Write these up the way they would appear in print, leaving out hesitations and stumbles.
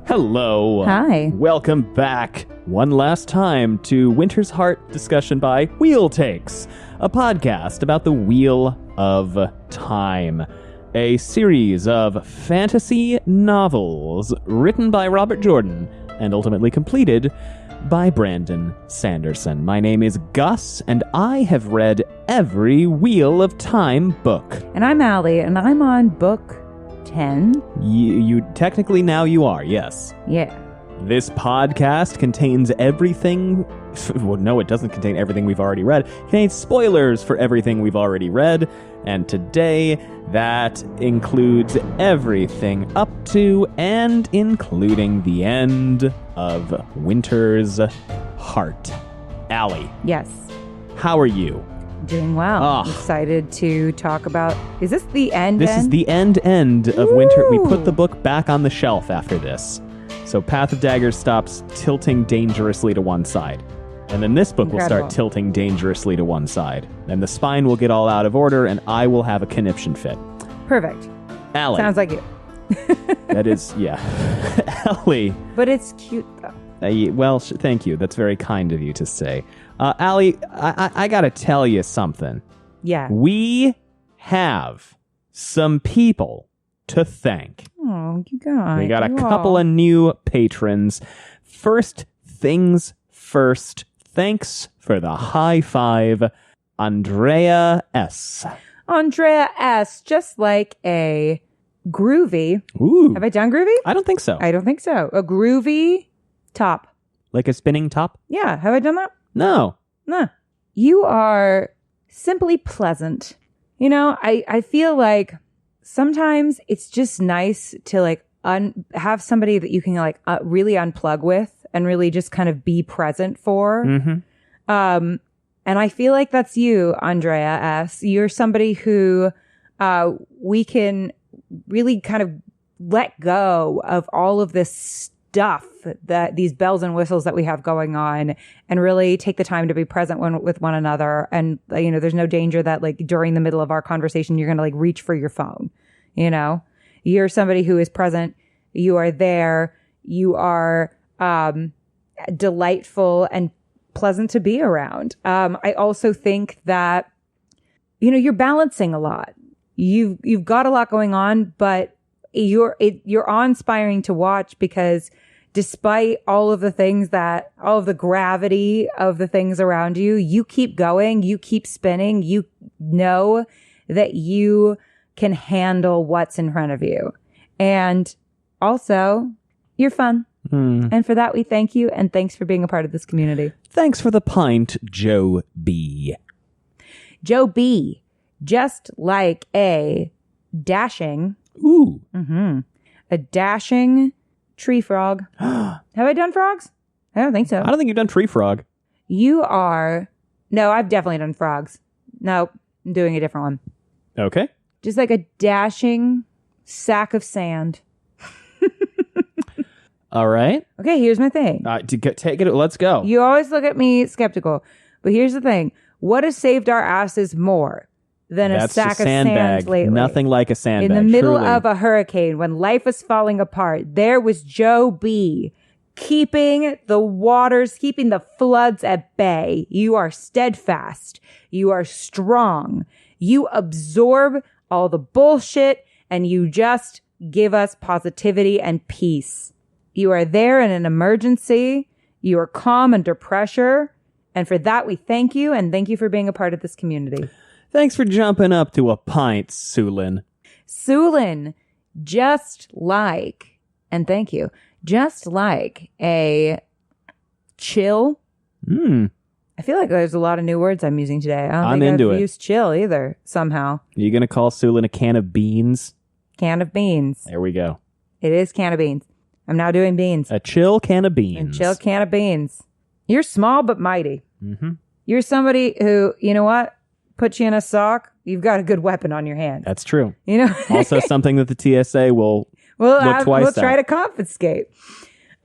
Hello. Hi. Welcome back one last time to Winter's Heart discussion by Wheel Takes, a podcast about the Wheel of Time, a series of fantasy novels written by Robert Jordan and ultimately completed by Brandon Sanderson. My name is Gus, and I have read every Wheel of Time book. And I'm Allie, and I'm on book 10. You technically now you are, yes. Yeah. This podcast contains everything... Well, no, it doesn't contain everything we've already read. It contains spoilers for everything we've already read. And today, that includes everything up to and including the end of Winter's Heart. Allie. Yes. How are you? Doing well. Oh. Excited to talk about... Is this the end? This is the end of Winter. We put the book back on the shelf after this. So Path of Daggers stops tilting dangerously to one side. And then this book will start tilting dangerously to one side. And the spine will get all out of order, and I will have a conniption fit. Perfect. Allie. Sounds like you. That is, yeah. Allie. But it's cute, though. Well, thank you. That's very kind of you to say. Allie, I gotta tell you something. Yeah. We have some people to thank. Oh, you guys. We got a couple of new patrons. First things first, thanks for the high five, Andrea S. Andrea S. Just like a groovy. Ooh. Have I done groovy? I don't think so. I don't think so. A groovy top. Like a spinning top? Yeah. Have I done that? No. Nah. You are simply pleasant. You know, I feel like sometimes it's just nice to like have somebody that you can like really unplug with and really just kind of be present for. Mm-hmm. And I feel like that's you, Andrea S. You're somebody who we can really kind of let go of all of this stuff, that these bells and whistles that we have going on, and really take the time to be present with one another. And, you know, there's no danger that like during the middle of our conversation, you're going to like reach for your phone. You know, you're somebody who is present. You are there. You are delightful and pleasant to be around. I also think that, you know, you're balancing a lot. You've got a lot going on, but you're awe-inspiring to watch, because despite all of the gravity of the things around you, you keep going, you keep spinning, you know that you can handle what's in front of you. And also, you're fun. And for that, we thank you, and thanks for being a part of this community. Thanks for the pint, Joe B. Joe B. Just like a dashing... Ooh. Mm-hmm. A dashing tree frog. Have I done frogs? I don't think so. I don't think you've done tree frog. You are... No, I've definitely done frogs. No, I'm doing a different one. Okay. Just like a dashing sack of sand. All right. Okay, here's my thing. Take it. Let's go. You always look at me skeptical, but here's the thing. What has saved our asses more than a sack of sand lately? Nothing like a sandbag. In the middle truly. of a hurricane, when life was falling apart, there was Joe B. keeping the waters, keeping the floods at bay. You are steadfast. You are strong. You absorb all the bullshit, and you just give us positivity and peace. You are there in an emergency. You are calm under pressure. And for that, we thank you, and thank you for being a part of this community. Thanks for jumping up to a pint, Sulin. Sulin, just like, and thank you, just like a chill. I feel like there's a lot of new words I'm using today. I don't think I've used chill either, somehow. Are you going to call Sulin a can of beans? Can of beans. There we go. It is can of beans. I'm now doing beans. A chill can of beans. A chill can of beans. You're small but mighty. Mm-hmm. You're somebody who, you know what? Put you in a sock, you've got a good weapon on your hand. That's true. You know, also something that the TSA will look twice we'll try to confiscate.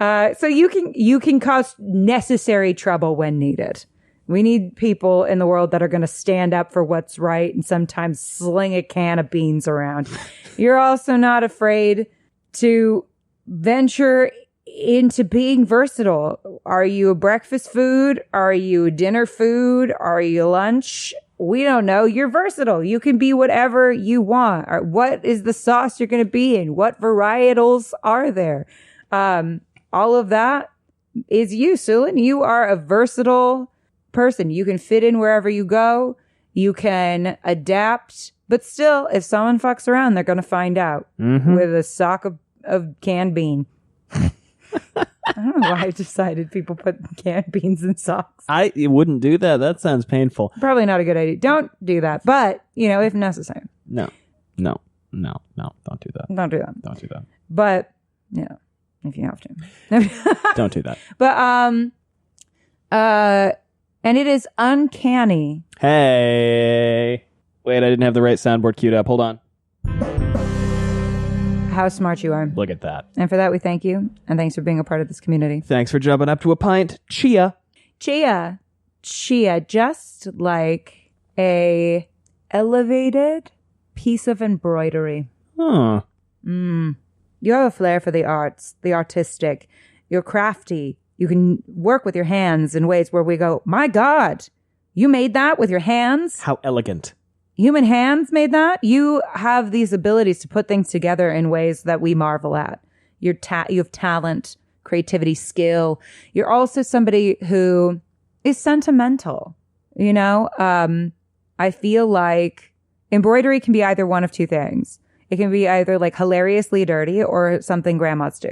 So you can cause necessary trouble when needed. We need people in the world that are going to stand up for what's right and sometimes sling a can of beans around. You're also not afraid to venture into being versatile. Are you a breakfast food? Are you a dinner food? Are you lunch? We don't know. You're versatile. You can be whatever you want. Or what is the sauce you're going to be in? What varietals are there? All of that is you, Sulin. You are a versatile person. You can fit in wherever you go. You can adapt. But still, if someone fucks around, they're going to find out with a sock of canned bean. I don't know why I decided people put canned beans in socks. I wouldn't do that. That sounds painful. Probably not a good idea. Don't do that. But, if necessary. No. Don't do that. Don't do that. Don't do that. But, if you have to. Don't do that. But, and it is uncanny. Hey. Wait, I didn't have the right soundboard queued up. Hold on. How smart you are. Look at that. And for that, we thank you. And thanks for being a part of this community. Thanks for jumping up to a pint. Chia. Chia, just like a elevated piece of embroidery. Huh. You have a flair for the arts, the artistic. You're crafty. You can work with your hands in ways where we go, my God, you made that with your hands? How elegant. Human hands made that? You have these abilities to put things together in ways that we marvel at. You have talent, creativity, skill. You're also somebody who is sentimental. I feel like embroidery can be either one of two things. It can be either like hilariously dirty or something grandmas do.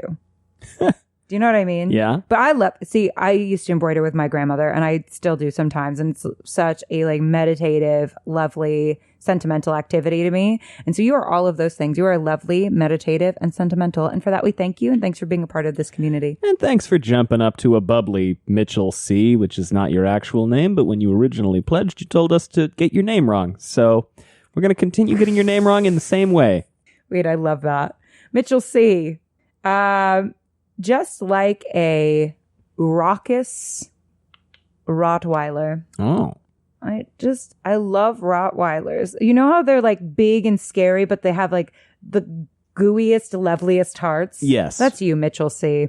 Do you know what I mean? Yeah. But I used to embroider with my grandmother, and I still do sometimes. And it's such a like meditative, lovely, sentimental activity to me. And so you are all of those things. You are lovely, meditative, and sentimental. And for that, we thank you. And thanks for being a part of this community. And thanks for jumping up to a bubbly Mitchell C., which is not your actual name, but when you originally pledged, you told us to get your name wrong. So we're going to continue getting your name wrong in the same way. Wait, I love that. Mitchell C. Just like a raucous Rottweiler. Oh. I love Rottweilers. You know how they're like big and scary, but they have like the gooeyest, loveliest hearts? Yes. That's you, Mitchell C.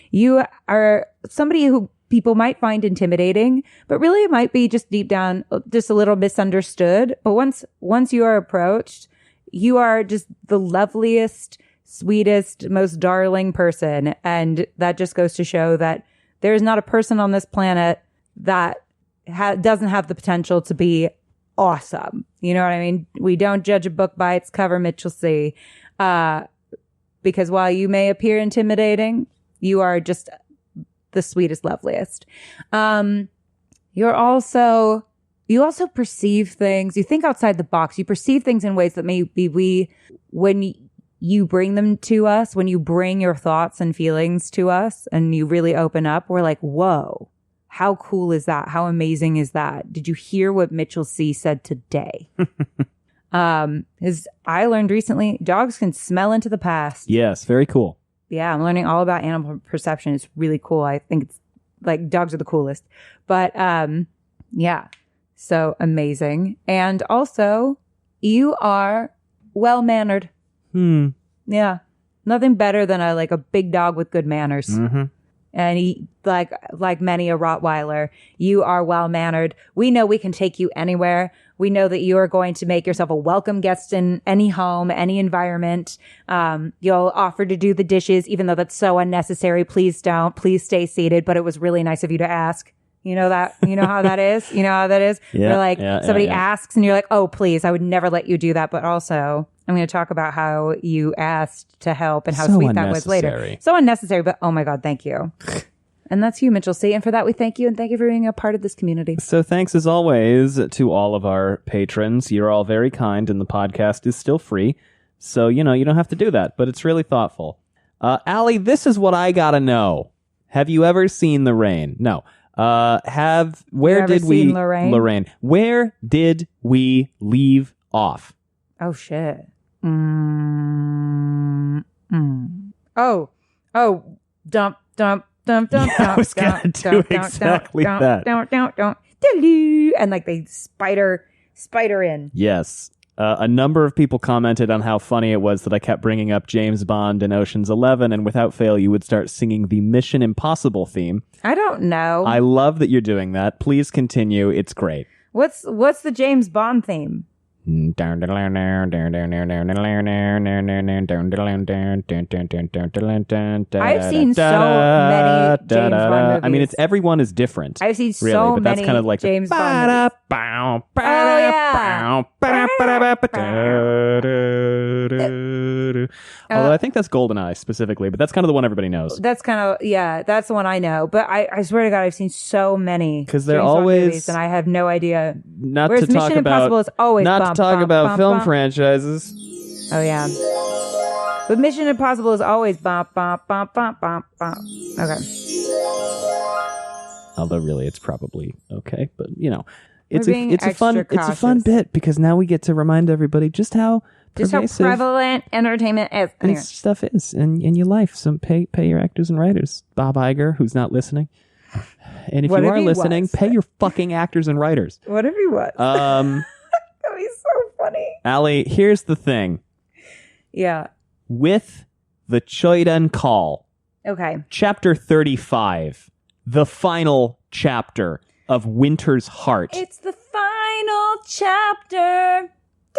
You are somebody who people might find intimidating, but really it might be just deep down, just a little misunderstood. But once you are approached, you are just the loveliest, sweetest, most darling person. And that just goes to show that there is not a person on this planet that doesn't have the potential to be awesome. You know what I mean? We don't judge a book by its cover, Mitchell C. Because while you may appear intimidating, you are just the sweetest, loveliest. You also perceive things. You think outside the box. You perceive things in ways that maybe when you bring them to us, when you bring your thoughts and feelings to us and you really open up, we're like, whoa, how cool is that? How amazing is that? Did you hear what Mitchell C. said today? I learned recently, dogs can smell into the past. Yes, very cool. Yeah, I'm learning all about animal perception. It's really cool. I think it's like dogs are the coolest. But yeah, so amazing. And also, you are well-mannered. Yeah. Nothing better than a big dog with good manners. Mm-hmm. And he, like many a Rottweiler, you are well-mannered. We know we can take you anywhere. We know that you are going to make yourself a welcome guest in any home, any environment. You'll offer to do the dishes, even though that's so unnecessary. Please don't. Please stay seated. But it was really nice of you to ask. You know that? You know how that is? You know how that is? Yeah, somebody asks and you're like, oh, please, I would never let you do that. But also, I'm going to talk about how you asked to help and how so sweet that was later. So unnecessary, but oh my God, thank you. And that's you, Mitchell C. And for that, we thank you. And thank you for being a part of this community. So thanks as always to all of our patrons. You're all very kind and the podcast is still free. So, you don't have to do that, but it's really thoughtful. Allie, this is what I got to know. Have you ever seen The Rain? No. Where did we Lorraine? Where did we leave off? Oh shit. Oh, dump. I was gonna do exactly that. And they spider in. Yes. A number of people commented on how funny it was that I kept bringing up James Bond and Ocean's 11, and without fail, you would start singing the Mission Impossible theme. I don't know. I love that you're doing that. Please continue. It's great. What's the James Bond theme? I've seen so many James Bond movies. I mean, everyone is different. I've seen really, so but many that's kind of like James Bond movies. Although I think that's GoldenEye specifically, but that's kind of the one everybody knows. That's kind of, that's the one I know. But I swear to God, I've seen so many. Because they're James Bond always movies, and I have no idea. Not Whereas to talk Mission about Impossible is always film franchises. Oh yeah, but Mission Impossible is always bump bump bump bump bump bump. Okay. Although really, it's probably okay, but it's a fun bit because now we get to remind everybody just how prevalent entertainment is. Anyway. This stuff is in your life. So pay your actors and writers. Bob Iger, who's not listening. And if you are listening, pay your fucking actors and writers. What if he was? That'd be so funny. Allie, here's the thing. Yeah. With the Choidan Call. Okay. Chapter 35. The final chapter of Winter's Heart. It's the final chapter. I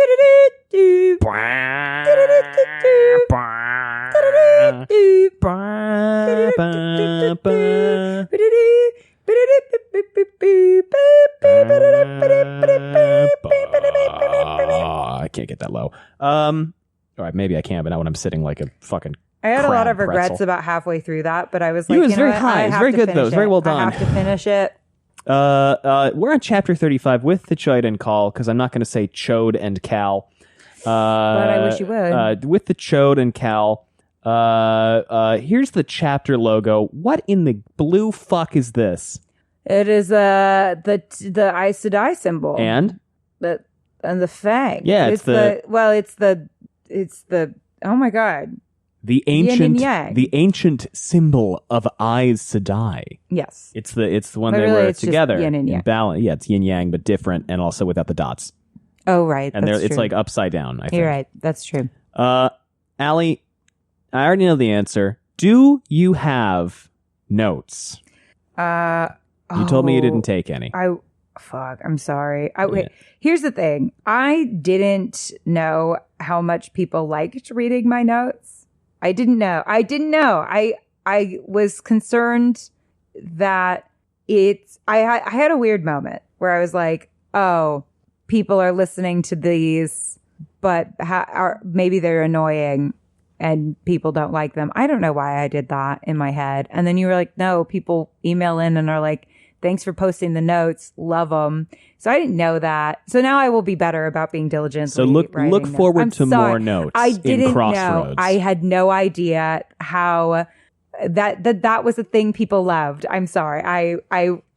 can't get that low. All right, maybe I can, but not when I'm sitting like a fucking. I had a lot of regrets pretzel. about halfway through that, but I was like, it was very high. It was very good though. It was very well done. I have to finish it. We're on chapter 35 with the Choidan Call because I'm not going to say Chode and Cal. But I wish you would. With the Chode and Cal. Here's the chapter logo. What in the blue fuck is this? It is the Aes Sedai symbol. And the fang. Yeah, it's the oh my God. The ancient symbol of Aes Sedai. Yes. It's the one they were together. Yin and yang. Yeah, it's yin yang, but different and also without the dots. Oh, right. And it's like upside down, I think. You're right. That's true. Allie, I already know the answer. Do you have notes? You told me you didn't take any. I'm sorry. Okay. Here's the thing. I didn't know how much people liked reading my notes. I didn't know. I was concerned that I had a weird moment where I was like, oh, people are listening to these, but maybe they're annoying and people don't like them. I don't know why I did that in my head. And then you were like, no, people email in and are like, thanks for posting the notes. Love them. So I didn't know that. So now I will be better about being diligent. So look forward to more notes. I didn't know. I had no idea how that was a thing people loved. I'm sorry.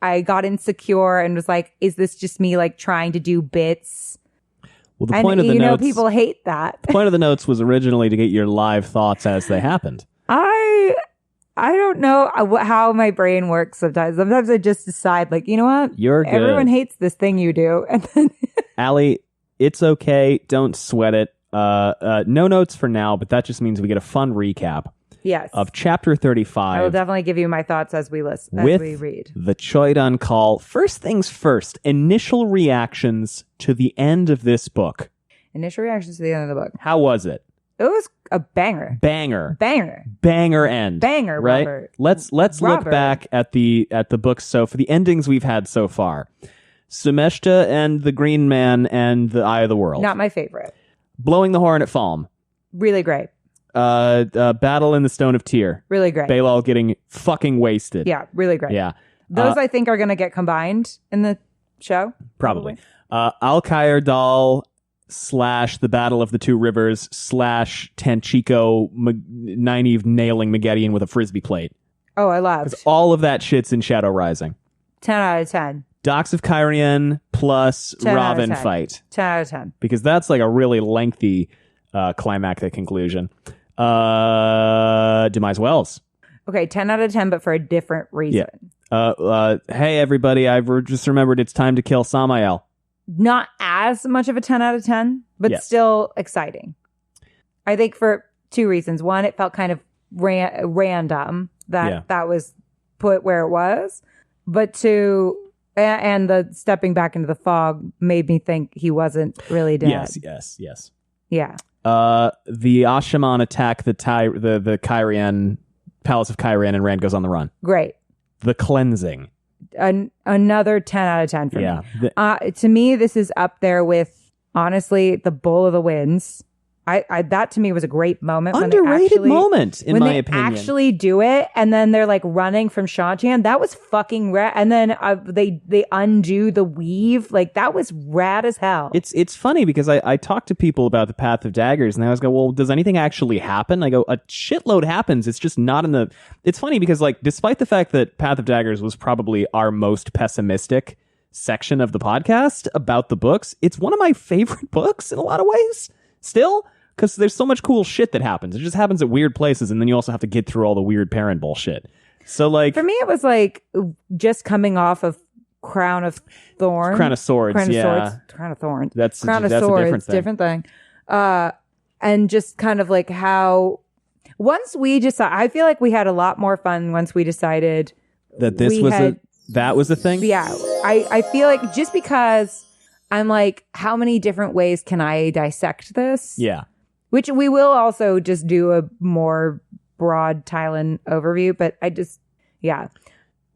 I got insecure and was like, is this just me like trying to do bits? Well, the point of the notes, people hate that. The point of the notes was originally to get your live thoughts as they happened. I don't know how my brain works sometimes. Sometimes I just decide, like, you know what? You're good. Everyone hates this thing you do. And then Allie, it's okay. Don't sweat it. No notes for now, but that just means we get a fun recap. Yes. Of chapter 35. I will definitely give you my thoughts as we listen, as we read. The Choidan Call. First things first, initial reactions to the end of this book. Initial reactions to the end of the book. How was it? It was a banger. Banger end. Banger, right? Robert. Let's look back at the book. So for the endings we've had so far, Sumeshta and the Green Man and the Eye of the World. Not my favorite. Blowing the Horn at Falm. Really great. Battle in the Stone of Tyr. Really great. Balal getting fucking wasted. Yeah, really great. Yeah. Those I think are going to get combined in the show. Probably. Al-Khair Dal / the Battle of the Two Rivers / Tanchico Nynaeve nailing Moghedien with a frisbee plate. Oh, I loved. All of that shit's in Shadow Rising. 10 out of 10. Docks of Cairhien plus Robin fight. 10 out of 10. Because that's like a really lengthy climactic conclusion. Demise Wells. Okay, 10 out of 10, but for a different reason. Yeah. Hey, everybody, I've just remembered it's time to kill Samael. not as much of a 10 out of 10, but still exciting. I think for two reasons. One, it felt kind of random that was put where it was. But two, and the stepping back into the fog made me think he wasn't really dead. Yes. Yeah. The Ashaman attack the Kyrian, Palace of Kyrian, and Rand goes on the run. Great. The cleansing. Another 10 out of 10 for me. To me, this is up there with, honestly, the Bull of the Winds. That to me was a great moment. Underrated moment, in my opinion. When they actually do it, and then they're like running from Shantian. That was fucking rad. And then they undo the weave. Like, that was rad as hell. It's funny because I talk to people about the Path of Daggers, and they always go, well, does anything actually happen? I go, a shitload happens. It's just not in the... It's funny because, like, despite the fact that Path of Daggers was probably our most pessimistic section of the podcast about the books, it's one of my favorite books in a lot of ways. Still... Because there's so much cool shit that happens. It just happens at weird places, and then you also have to get through all the weird parent bullshit. So, like... For me, it was like just coming off of Crown of Thorns. Crown of Swords, Crown of Thorns. That's Crown of Swords, different thing. And just kind of like how... Once we decided... I feel like we had a lot more fun once we decided... That that was the thing? Yeah. I feel like just because I'm like, how many different ways can I dissect this? Yeah. Which we will also just do a more broad Thailand overview, but we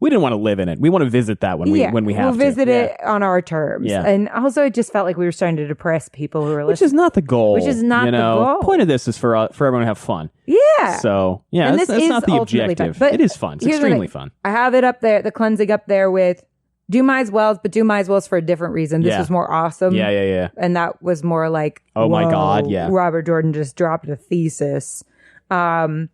didn't want to live in it. We want to visit that when we have we'll visit it on our terms. Yeah. And also it just felt like we were starting to depress people who were listening. Which is not the goal. The goal. The point of this is for everyone to have fun. Yeah. So, yeah, that's not the objective. It is fun. It's extremely fun. I have it up there, the cleansing up there with do Mize Wells, but do Mize Wells for a different reason. This was more awesome. Yeah. And that was more like, oh my God, yeah. Robert Jordan just dropped a thesis. And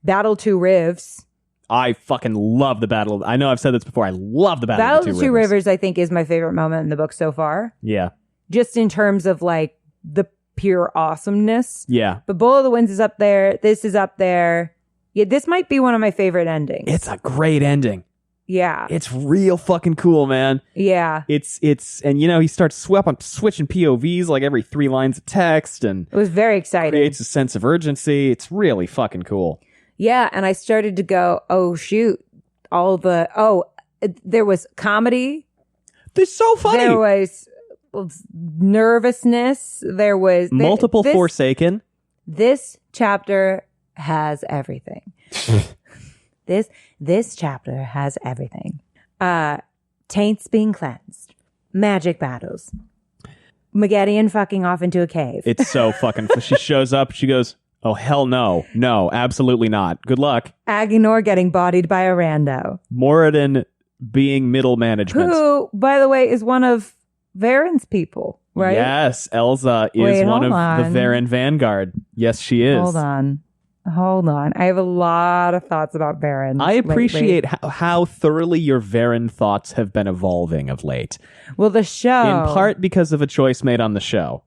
Battle Two Rivers. I fucking love the Battle. I know I've said this before. I love the Battle of the Two Rivers, I think, is my favorite moment in the book so far. Yeah. Just in terms of like the pure awesomeness. Yeah. But Bull of the Winds is up there. This is up there. Yeah, this might be one of my favorite endings. It's a great ending. Yeah. It's real fucking cool, man. Yeah. It's and he starts switching POVs like every 3 lines of text, and it was very exciting. Creates a sense of urgency. It's really fucking cool. Yeah, and I started to go, oh shoot, there was comedy. This is so funny. There was nervousness. There was multiple Forsaken. This chapter has everything. This chapter has everything. Taints being cleansed. Magic battles. Moghedien fucking off into a cave. It's so fucking... She shows up, she goes, oh, hell no. No, absolutely not. Good luck. Aginor getting bodied by a rando. Moradin being middle management. Who, by the way, is one of Varen's people, right? Yes, Elsa is one of the Varen Vanguard. Yes, she is. Hold on. I have a lot of thoughts about Varen. I appreciate how thoroughly your Varen thoughts have been evolving of late. Well, the show... In part because of a choice made on the show.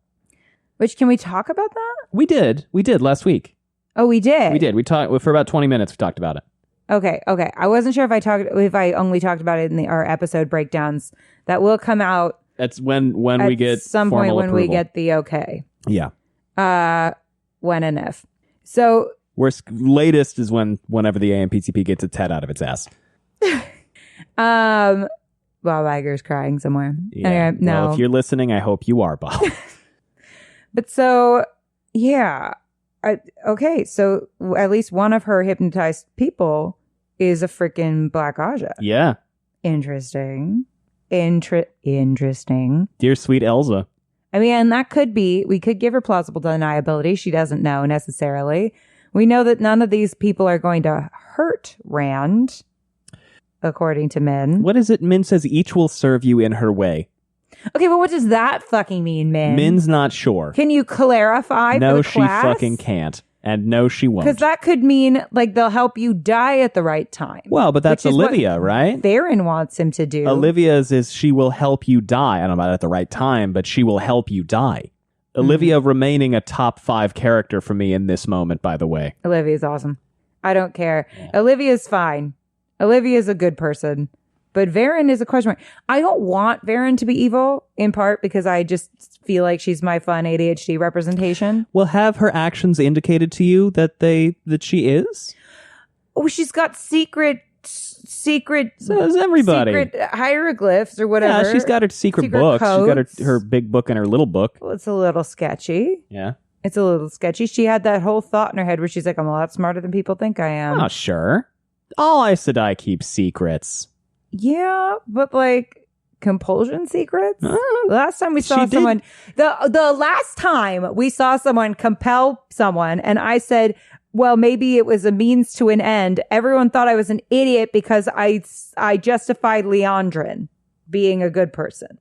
Which, can we talk about that? We did last week. Oh, we did? We did. We talked for about 20 minutes. We talked about it. Okay. I wasn't sure if I only talked about it in our episode breakdowns. That will come out... That's when we get at some point when approval. We get the okay. Yeah. When and if. So... Latest is whenever the AMPTP gets its head out of its ass. Bob Iger's crying somewhere. Yeah. Anyway, no. Well, if you're listening, I hope you are, Bob. But so, yeah. Okay, so at least one of her hypnotized people is a freaking Black Aja. Yeah. Interesting. Interesting. Dear sweet Elsa. I mean, and that could be, we could give her plausible deniability. She doesn't know necessarily. We know that none of these people are going to hurt Rand, according to Min. What is it? Min says each will serve you in her way. Okay, but what does that fucking mean, Min? Min's not sure. Can you clarify No, for the she class? fucking can't. And no, she won't. Because that could mean, like, they'll help you die at the right time. Well, but that's Olivia, right? Varen wants him to do. Olivia's is she will help you die. I don't know about at the right time, but she will help you die. Olivia remaining a top 5 character for me in this moment, by the way. Olivia's awesome. I don't care. Yeah. Olivia's fine. Olivia's a good person. But Varen is a question mark. I don't want Varen to be evil, in part because I just feel like she's my fun ADHD representation. Well, have her actions indicated to you that she is? Oh, she's got secret. So does everybody. Secret hieroglyphs or whatever. Yeah, she's got her secret books. Codes. She's got her big book and her little book. Well, it's a little sketchy. Yeah. It's a little sketchy. She had that whole thought in her head where she's like, I'm a lot smarter than people think I am. Oh, sure. All Aes Sedai keep secrets. Yeah, but like compulsion secrets? Last time we saw someone, the last time we saw someone compel someone, and I said, well, maybe it was a means to an end. Everyone thought I was an idiot because I justified Leandrin being a good person.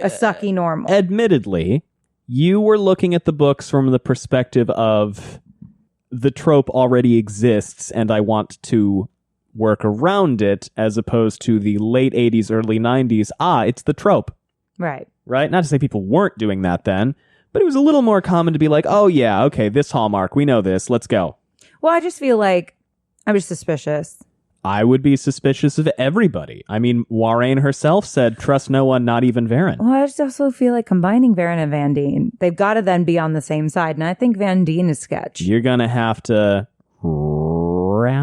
A sucky normal. Admittedly, you were looking at the books from the perspective of the trope already exists and I want to work around it, as opposed to the late 80s, early 90s. It's the trope. Right. Right? Not to say people weren't doing that then, but it was a little more common to be like, oh yeah, okay, this hallmark, we know this, let's go. Well, I just feel like I was suspicious. I would be suspicious of everybody. I mean, Warrane herself said, trust no one, not even Varen. Well, I just also feel like combining Varen and Van Dien, they've got to then be on the same side. And I think Van Dien is sketch. You're going to have to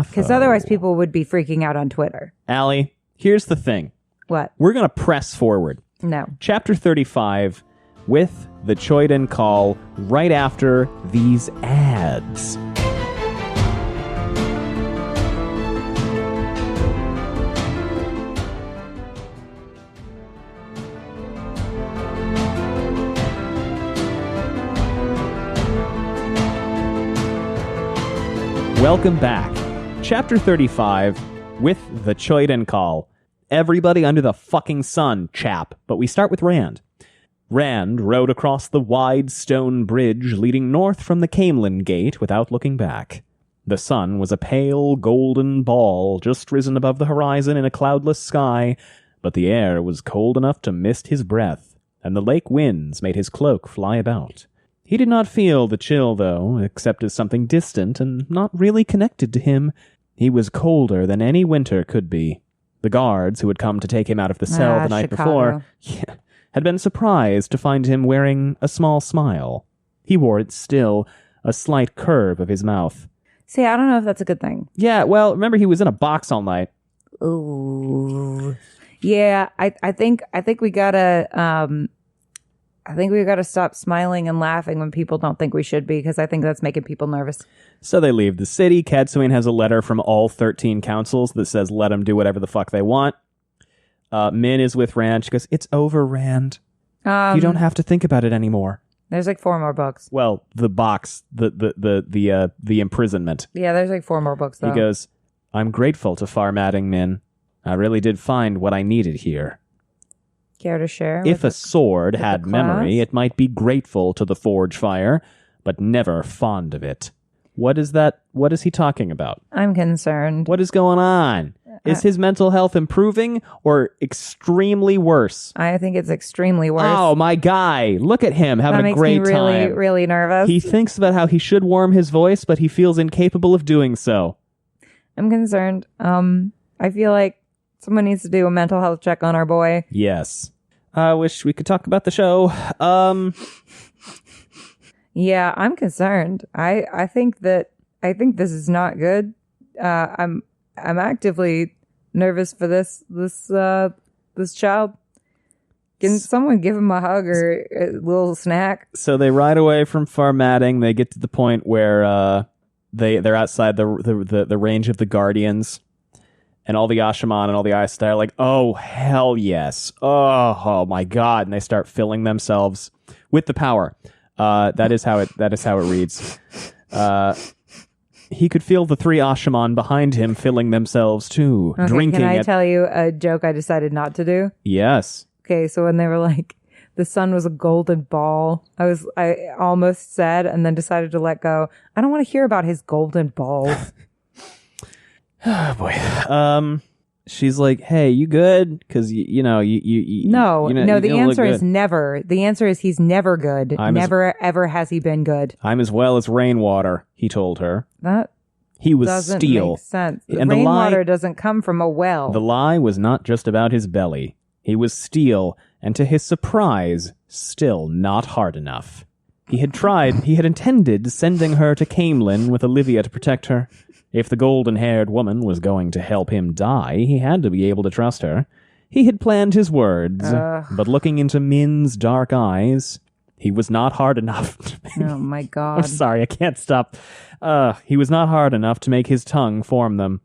because otherwise people would be freaking out on Twitter. Allie, here's the thing. What? We're going to press forward. No. Chapter 35 with the Choiden Call right after these ads. Welcome back. Chapter 35 with the Choiden Call. Everybody under the fucking sun, chap. But we start with Rand. Rand rode across the wide stone bridge leading north from the Camelin Gate without looking back. The sun was a pale golden ball just risen above the horizon in a cloudless sky, but the air was cold enough to mist his breath, and the lake winds made his cloak fly about. He did not feel the chill, though, except as something distant and not really connected to him. He was colder than any winter could be. The guards who had come to take him out of the cell the night before had been surprised to find him wearing a small smile. He wore it still, a slight curve of his mouth. See, I don't know if that's a good thing. Yeah, well, remember he was in a box all night. Ooh. Yeah, I think we gotta I think we've got to stop smiling and laughing when people don't think we should be, because I think that's making people nervous. So they leave the city. Cadsuane has a letter from all 13 councils that says let them do whatever the fuck they want. Min is with Rand. She goes, it's over, Rand. You don't have to think about it anymore. There's like 4 more books. Well, the box, the imprisonment. Yeah, there's like 4 more books, though. He goes, I'm grateful to Farmadding, Min. I really did find what I needed here. Care to share? If a sword had memory, it might be grateful to the forge fire, but never fond of it. What is that? What is he talking about? I'm concerned. What is going on? Is his mental health improving or extremely worse? I think it's extremely worse. Oh, my guy. Look at him having a great time. That makes me really, really nervous. He thinks about how he should warm his voice, but he feels incapable of doing so. I'm concerned. I feel like someone needs to do a mental health check on our boy. Yes. I wish we could talk about the show. Yeah, I'm concerned. I think this is not good. I'm actively nervous for this child. Can someone give him a hug or a little snack? So they ride away from Farmadding. They get to the point where they're outside the range of the Guardians. And all the Ashaman and all the Aes Sedai are like, oh, hell yes. Oh, my God. And they start filling themselves with the power. That is how it reads. He could feel the 3 Ashaman behind him filling themselves too. Okay, drinking. Can I tell you a joke I decided not to do? Yes. Okay, so when they were like, the sun was a golden ball, I almost said and then decided to let go. I don't want to hear about his golden balls. Oh boy. She's like, "Hey, you good? Because you know. No. The answer is never. The answer is he's never good. Never ever has he been good. I'm as well as rainwater," he told her. That He was doesn't steel. Make sense. And Rainwater doesn't come from a well. The lie was not just about his belly. He was steel, and to his surprise, still not hard enough. He had intended sending her to Camelin with Olivia to protect her. If the golden-haired woman was going to help him die, he had to be able to trust her. He had planned his words, but looking into Min's dark eyes, he was not hard enough to make... Oh, my God. I'm sorry, I can't stop. He was not hard enough to make his tongue form them.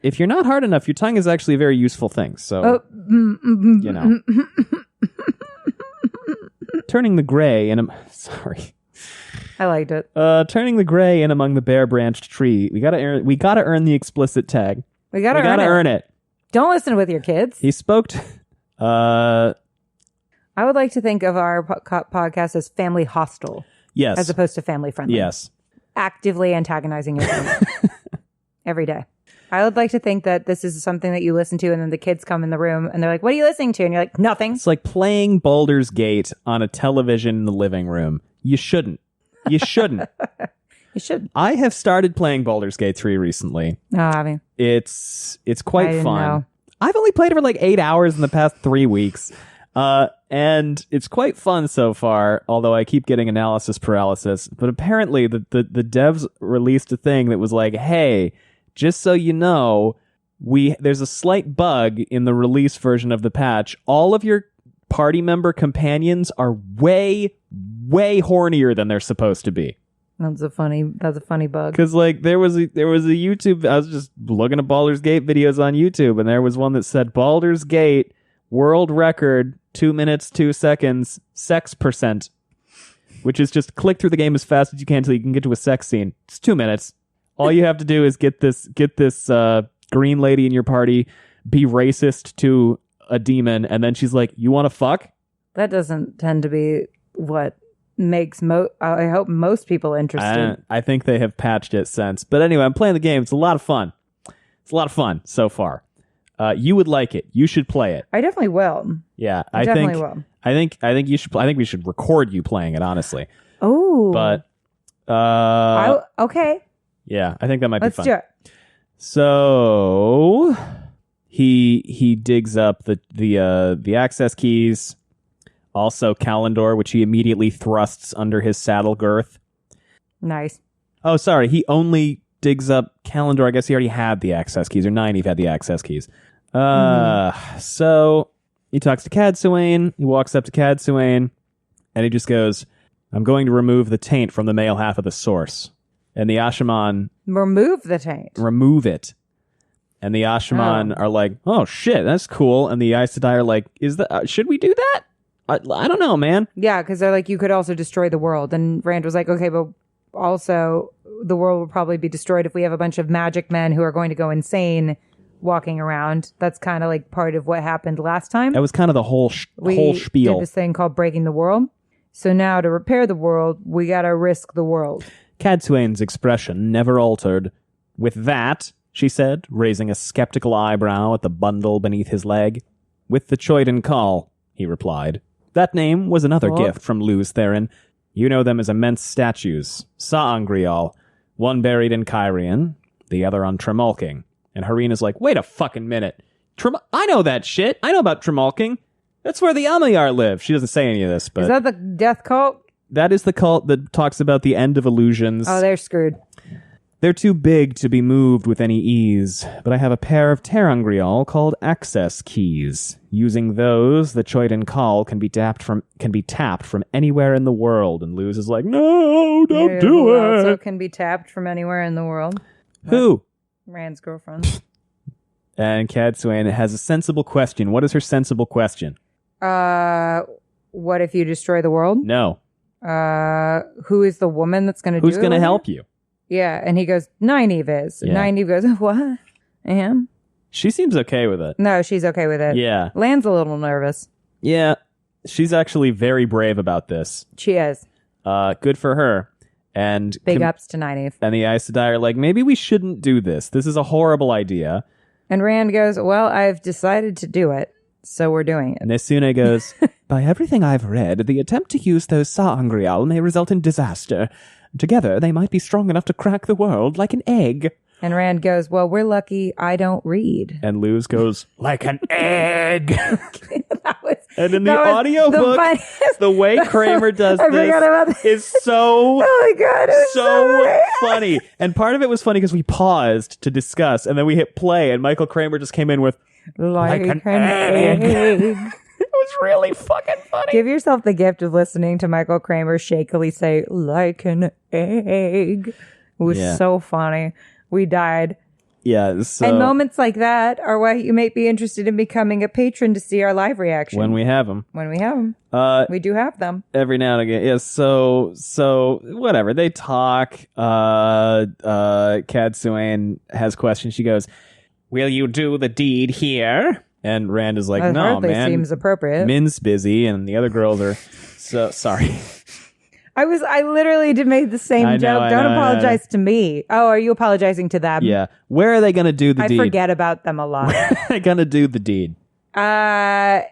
If you're not hard enough, your tongue is actually a very useful thing, so, you know. Turning the gray in sorry. I liked it. Turning the gray in among the bare-branched tree. We gotta earn the explicit tag. We gotta earn it. Don't listen with your kids. He spoke to... I would like to think of our podcast as family hostile. Yes. As opposed to family friendly. Yes. Actively antagonizing your family. Every day. I would like to think that this is something that you listen to and then the kids come in the room and they're like, what are you listening to? And you're like, nothing. It's like playing Baldur's Gate on a television in the living room. You shouldn't. You shouldn't. You should. I have started playing Baldur's Gate 3 recently. Oh, have you? It's quite fun. Know. I've only played it for like 8 hours in the past 3 weeks. And it's quite fun so far, although I keep getting analysis paralysis. But apparently the devs released a thing that was like, hey, just so you know, there's a slight bug in the release version of the patch. All of your party member companions are way, way hornier than they're supposed to be. That's a funny bug. Because like there was a YouTube, I was just looking at Baldur's Gate videos on YouTube, and there was one that said Baldur's Gate world record 2 minutes 2 seconds sex %, which is just click through the game as fast as you can until you can get to a sex scene. It's 2 minutes. All you have to do is get this green lady in your party, be racist to a demon, and then she's like, "You want to fuck?" That doesn't tend to be what makes I hope most people interested. I think they have patched it since. But anyway, I'm playing the game. It's a lot of fun. It's a lot of fun so far. You would like it. You should play it. I definitely will. Yeah, I definitely will. I think you should. I think we should record you playing it. Honestly. Oh. But. Okay. Yeah, I think that might be fun. Let's do it. So he digs up the access keys, also Kalendor, which he immediately thrusts under his saddle girth. Nice. Oh, sorry, he only digs up Kalendor. I guess he already had the access keys, or Nynaeve had the access keys. So he talks to Cadsuane. He walks up to Cadsuane, and he just goes, "I'm going to remove the taint from the male half of the source." And the Ashaman... Remove the taint. Remove it. And the Ashaman are like, oh, shit, that's cool. And the Aes Sedai are like, should we do that? I don't know, man. Yeah, because they're like, you could also destroy the world. And Rand was like, okay, but also the world will probably be destroyed if we have a bunch of magic men who are going to go insane walking around. That's kind of like part of what happened last time. That was kind of the whole spiel. We did this thing called breaking the world. So now to repair the world, we got to risk the world. Cadsuane's expression never altered. With that, she said, raising a skeptical eyebrow at the bundle beneath his leg. With the Choyden Call, he replied. That name was another gift from Luz Therin. You know them as immense statues. Sa'angreal, one buried in Kyrian, the other on Tremalking. And Harina's like, wait a fucking minute. I know that shit. I know about Tremalking. That's where the Amayar live. She doesn't say any of this, but... Is that the death cult? That is the cult that talks about the end of illusions. Oh, they're screwed. They're too big to be moved with any ease, but I have a pair of Terangrial called access keys. Using those, the Choyden Call can be tapped from anywhere in the world. And Luz is like, no, don't do it. Also can be tapped from anywhere in the world. Who? Rand's girlfriend. And Cadsuane has a sensible question. What is her sensible question? What if you destroy the world? No. Who is the woman that's going to do it? Who's going to help you? Yeah, and he goes, Nynaeve is. Yeah. Nynaeve goes, what? I am? She seems okay with it. No, she's okay with it. Yeah. Lan's a little nervous. Yeah, she's actually very brave about this. She is. Good for her. And Big ups to Nynaeve. And the Aes Sedai are like, maybe we shouldn't do this. This is a horrible idea. And Rand goes, well, I've decided to do it, so we're doing it. And Esune goes, by everything I've read, the attempt to use those Sa'angreal may result in disaster. Together, they might be strong enough to crack the world like an egg. And Rand goes, well, we're lucky I don't read. And Luz goes, like an egg. And in the that was audiobook, the way Kramer does I forgot about that. is so, oh my God, it was so funny. And part of it was funny because we paused to discuss, and then we hit play, and Michael Kramer just came in with, like an egg. It was really fucking funny. Give yourself the gift of listening to Michael Kramer shakily say, like an egg. It was so funny. We died. Yeah. So and moments like that are why you may be interested in becoming a patron to see our live reaction. when we have them. When we have them. We do have them. Every now and again. Yeah, so whatever. They talk. Cadsuane has questions. She goes, will you do the deed here? And Rand is like, That no, hardly man. seems appropriate. Min's busy, and the other girls are so sorry. I literally did made the same joke. Don't apologize to me. Oh, are you apologizing to them? Yeah. Where are they going to do the deed? I forget about them a lot. Where are they going to do the deed? They're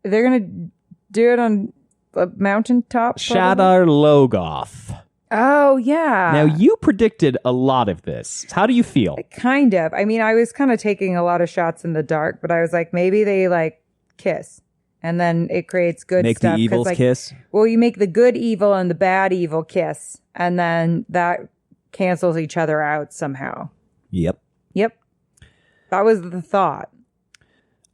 going to do it on a mountaintop. Shadar Logoth. Oh, yeah. Now, you predicted a lot of this. How do you feel? Kind of. I mean, I was kind of taking a lot of shots in the dark, but I was like, maybe they like kiss. And then it creates good Make stuff. the evils kiss? Well, you make the good evil and the bad evil kiss. And then that cancels each other out somehow. Yep. That was the thought.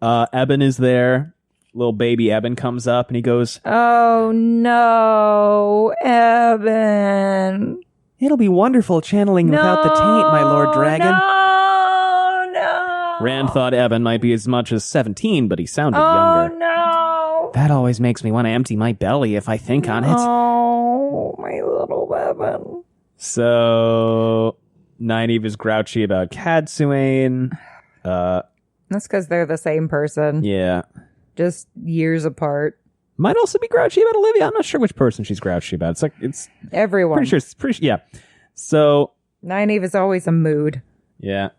Eben is there. Little baby Eben comes up and he goes, Oh, no, Eben. it'll be wonderful channeling without the taint, my Lord Dragon. No. Rand thought Eben might be as much as 17, but he sounded Oh, younger. no. That always makes me want to empty my belly if I think on it. Oh, my little Eben. So, Nynaeve is grouchy about Cadsuane. That's because they're the same person. Yeah. Just years apart. Might also be grouchy about Olivia. I'm not sure which person she's grouchy about. It's Everyone. pretty sure. Yeah. So, Nynaeve is always a mood. yeah.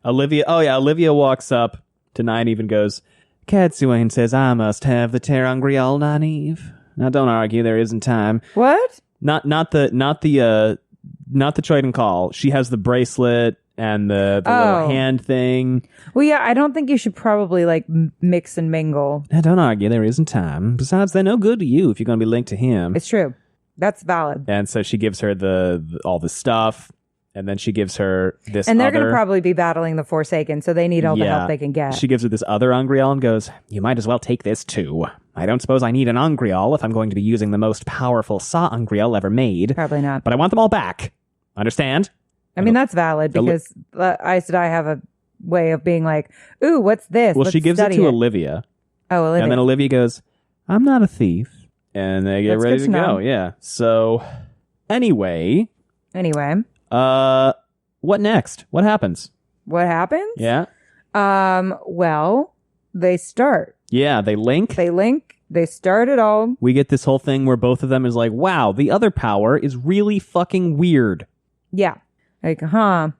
Olivia walks up to Nynaeve and goes, Cadsuane says I must have the Terangrial, Nynaeve. Now don't argue, there isn't time. What? Not the Choyden call. She has the bracelet and the little hand thing. Well, yeah, I don't think you should probably like mix and mingle. Now don't argue, there isn't time. Besides, they're no good to you if you're going to be linked to him. It's true. That's valid. And so she gives her all the stuff. And then she gives her this And they're going to probably be battling the Forsaken, so they need all the help they can get. She gives her this other Ungrial and goes, you might as well take this too. I don't suppose I need an Ungrial if I'm going to be using the most powerful Sa Ungrial ever made. Probably not. But I want them all back. Understand? I mean, that's valid because Aes Sedai have a way of being like, ooh, what's this? Well, Let's she gives it study to Olivia. Oh, Olivia. And then Olivia goes, I'm not a thief. And they get That's ready good to to go. know. Yeah. So, anyway. What next? What happens? What happens? Yeah. Well, they start. Yeah, they link. They start it all. We get this whole thing where both of them is like, wow, the other power is really fucking weird. Yeah. Like, odd.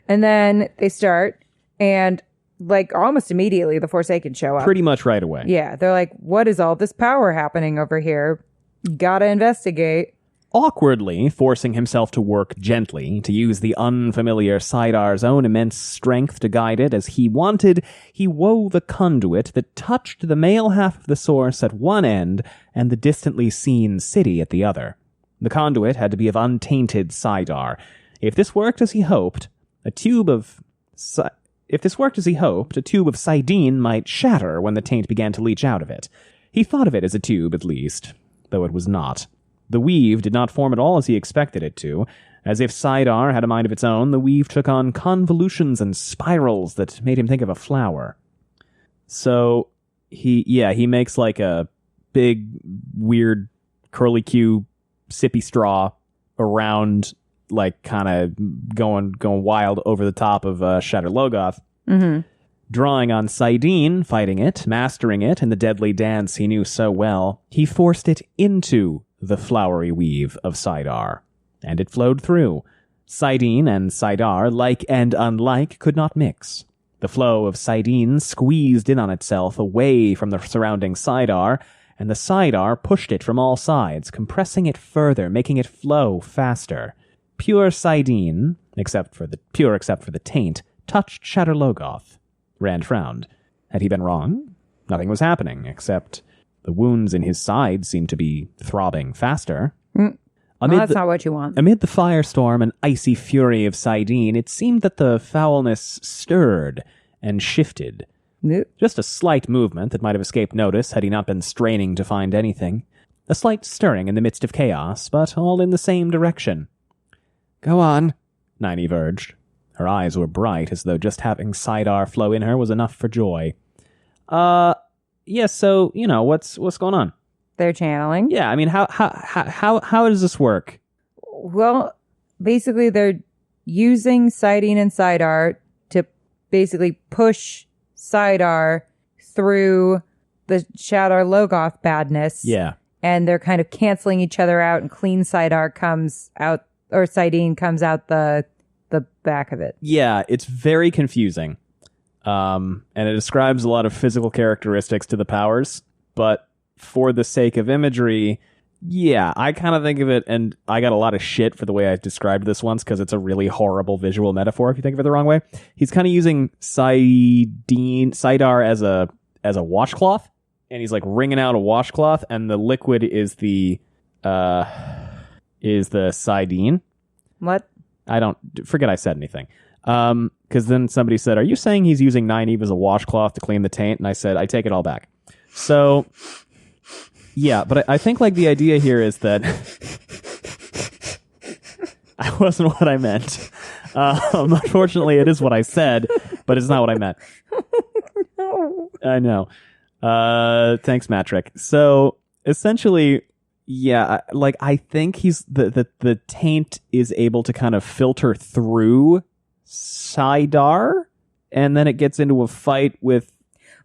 And then they start, and like almost immediately the Forsaken show up. Pretty much right away. Yeah. They're like, what is all this power happening over here? Gotta investigate. Awkwardly forcing himself to work gently, to use the unfamiliar Sidar's own immense strength to guide it as he wanted, he wove a conduit that touched the male half of the source at one end and the distantly seen city at the other. The conduit had to be of untainted Sidar. If this worked as he hoped, a tube of Sidene might shatter when the taint began to leach out of it. He thought of it as a tube, at least, though it was not. The weave did not form at all as he expected it to. As if Sidar had a mind of its own, the weave took on convolutions and spirals that made him think of a flower. So, he makes like a big, weird, curly-Q, sippy straw around, like, kind of going wild over the top of Shadar Logoth. Mm-hmm. Drawing on Sidene, fighting it, mastering it in the deadly dance he knew so well, he forced it into the flowery weave of Sidar, and it flowed through. Sidene and Sidar, like and unlike, could not mix. The flow of Sidene squeezed in on itself away from the surrounding Sidar, and the Sidar pushed it from all sides, compressing it further, making it flow faster. pure Sidene, except for the taint, touched Shadowlogoth. Rand frowned. Had he been wrong? Nothing was happening, except the wounds in his side seemed to be throbbing faster. Well, that's not what you want. Amid the firestorm and icy fury of Sidene, it seemed that the foulness stirred and shifted. Just a slight movement that might have escaped notice had he not been straining to find anything. A slight stirring in the midst of chaos, but all in the same direction. Go on, Nynaeve urged. Her eyes were bright, as though just having Saidar flow in her was enough for joy. Yeah, so, what's going on? They're channeling. Yeah, I mean, how does this work? Well, basically they're using Sidene and Saidar to basically push Saidar through the Shadowlogoth badness. Yeah. And they're kind of canceling each other out, and clean Saidar comes out, or Sidene comes out the back of it. Yeah, it's very confusing. And it describes a lot of physical characteristics to the powers, but for the sake of imagery, yeah, I kind of think of it, and I got a lot of shit for the way I described this once, because it's a really horrible visual metaphor if you think of it the wrong way. He's kind of using Saidar as a washcloth, and he's like wringing out a washcloth, and the liquid is the Sidene. What? I don't forget I said anything. Because then somebody said, "Are you saying he's using Nynaeve as a washcloth to clean the taint?" And I said, "I take it all back." So, yeah, but I think like the idea here is that I wasn't what I meant. Unfortunately, it is what I said, but it's not what I meant. No. I know. Thanks, Matrick. So essentially, yeah, like I think he's the taint is able to kind of filter through Saidar, and then it gets into a fight with.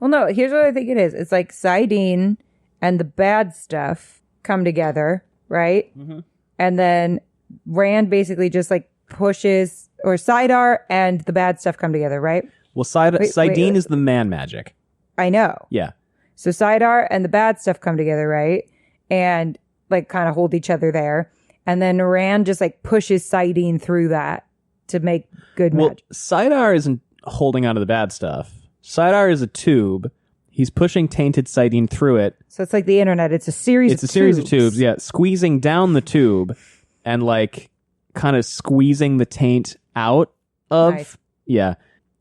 Well, no, here's what I think it is. It's like Sidene and the bad stuff come together, right? Mm-hmm. And then Rand basically just like pushes, or Saidar and the bad stuff come together, right? Well, Sidene is the man magic. I know. Yeah. So Saidar and the bad stuff come together, right? And like kind of hold each other there. And then Rand just like pushes Sidene through that to make good magic. Saidar isn't holding onto the bad stuff. Saidar is a tube. He's pushing tainted Sidene through it. So it's like the internet. It's a series of tubes, yeah. Squeezing down the tube and like kind of squeezing the taint out of... Nice. Yeah.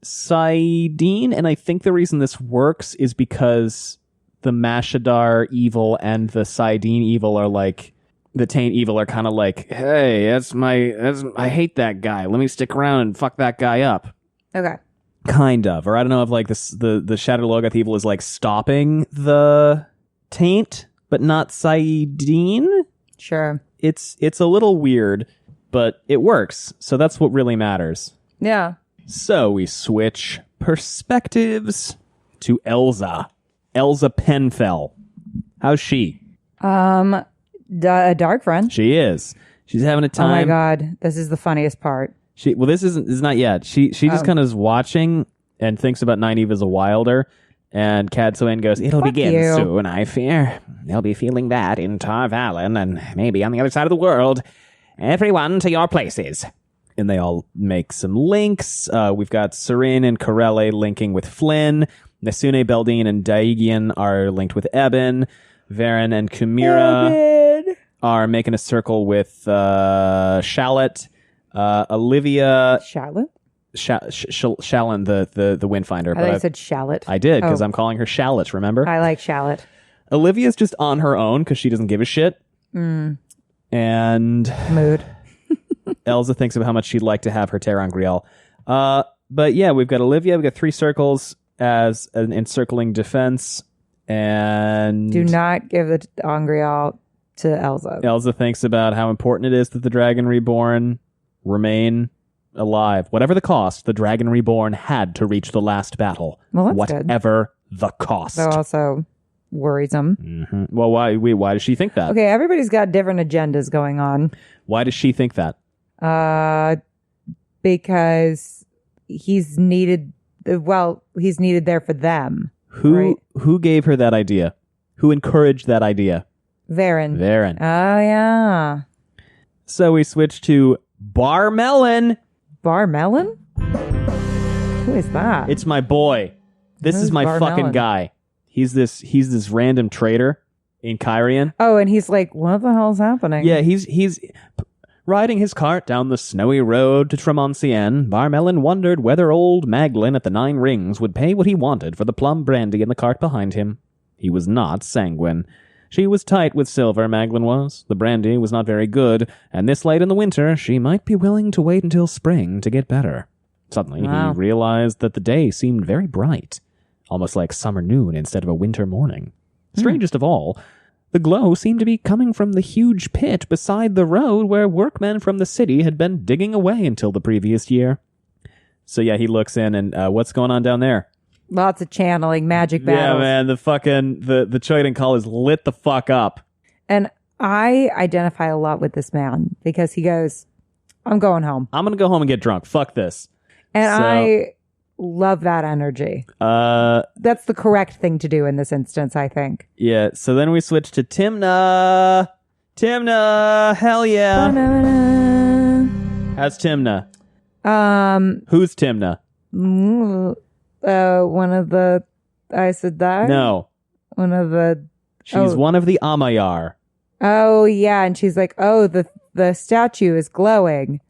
Sidene, and I think the reason this works is because the Mashadar evil and the Sidene evil are like... The taint evil are kind of like, hey, I hate that guy. Let me stick around and fuck that guy up. Okay. Kind of. Or I don't know if like this, the Shadowlogoth evil is like stopping the taint, but not Sidene. Sure. It's a little weird, but it works. So that's what really matters. Yeah. So we switch perspectives to Elsa. Elsa Penfell. How's she? A dark friend. She is. She's having a time. Oh my god, this is the funniest part. This is not yet. She just kind of is watching and thinks about Nynaeve as a wilder, and Cadsuane goes, "It'll begin soon, I fear. They'll be feeling that in Tar Valon and maybe on the other side of the world. Everyone to your places." And they all make some links. We've got Serene and Corelle linking with Flynn. Nasune, Beldine, and Daegian are linked with Eben. Varen and Kumira are making a circle with Shallot. Olivia... Shallot? Shallon, the Windfinder. I thought you said Shallot. I did, because I'm calling her Shallot, remember? I like Shallot. Olivia's just on her own, because she doesn't give a shit. Mm. And... Mood. Elsa thinks of how much she'd like to have her Terangriel. But yeah, we've got Olivia. We've got 3 circles as an encircling defense. And do not give the Angrial to Elsa. Elsa thinks about how important it is that the Dragon Reborn remain alive. Whatever the cost, the Dragon Reborn had to reach the last battle. Well, that's whatever the cost. That also worries him. Mm-hmm. Well, why does she think that? Okay, everybody's got different agendas going on. Why does she think that? Because he's needed. He's needed there for them. Who gave her that idea? Who encouraged that idea? Varen. Varen. Oh, yeah. So we switch to Bar Melon. Bar Melon? Who is that? It's my boy. This Who's is my Bar fucking Melon? guy. He's this random trader in Kyrian. Oh, and he's like, what the hell's happening? Yeah, he's riding his cart down the snowy road to Tremoncienne. Bar Melon wondered whether old Magdalene at the Nine Rings would pay what he wanted for the plum brandy in the cart behind him. He was not sanguine. She was tight with silver, Magdalene was. The brandy was not very good, and this late in the winter she might be willing to wait until spring to get better. Suddenly Wow. he realized that the day seemed very bright, almost like summer noon instead of a winter morning. Strangest of all, the glow seemed to be coming from the huge pit beside the road where workmen from the city had been digging away until the previous year. So yeah, he looks in and what's going on down there? Lots of channeling, magic battles. Yeah, man, the fucking the Choidan Call is lit the fuck up. And I identify a lot with this man because he goes, I'm going home. I'm gonna go home and get drunk. Fuck this. And So- I love that energy. That's the correct thing to do in this instance, I think. Yeah, so then we switch to Timna. Timna, hell yeah. How's Timna? Who's Timna? One of the Aes Sedai? No. One of the... She's one of the Amayar. Oh, yeah. And she's like, oh, the statue is glowing.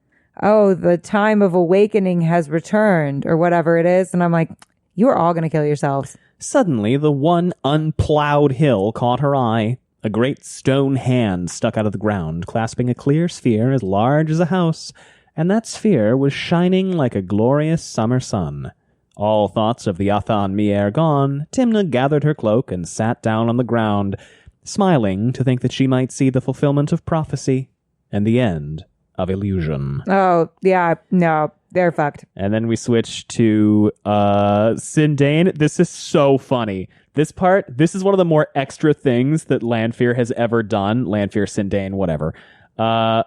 Oh, the time of awakening has returned, or whatever it is. And I'm like, you're all going to kill yourselves. Suddenly, the one unplowed hill caught her eye. A great stone hand stuck out of the ground, clasping a clear sphere as large as a house, and that sphere was shining like a glorious summer sun. All thoughts of the Athan Mier gone, Timna gathered her cloak and sat down on the ground, smiling to think that she might see the fulfillment of prophecy and the end of illusion. Oh, yeah. No, they're fucked. And then we switch to Sindain. This is so funny. This is one of the more extra things that Lanfear has ever done. Lanfear, Sindain, whatever. Now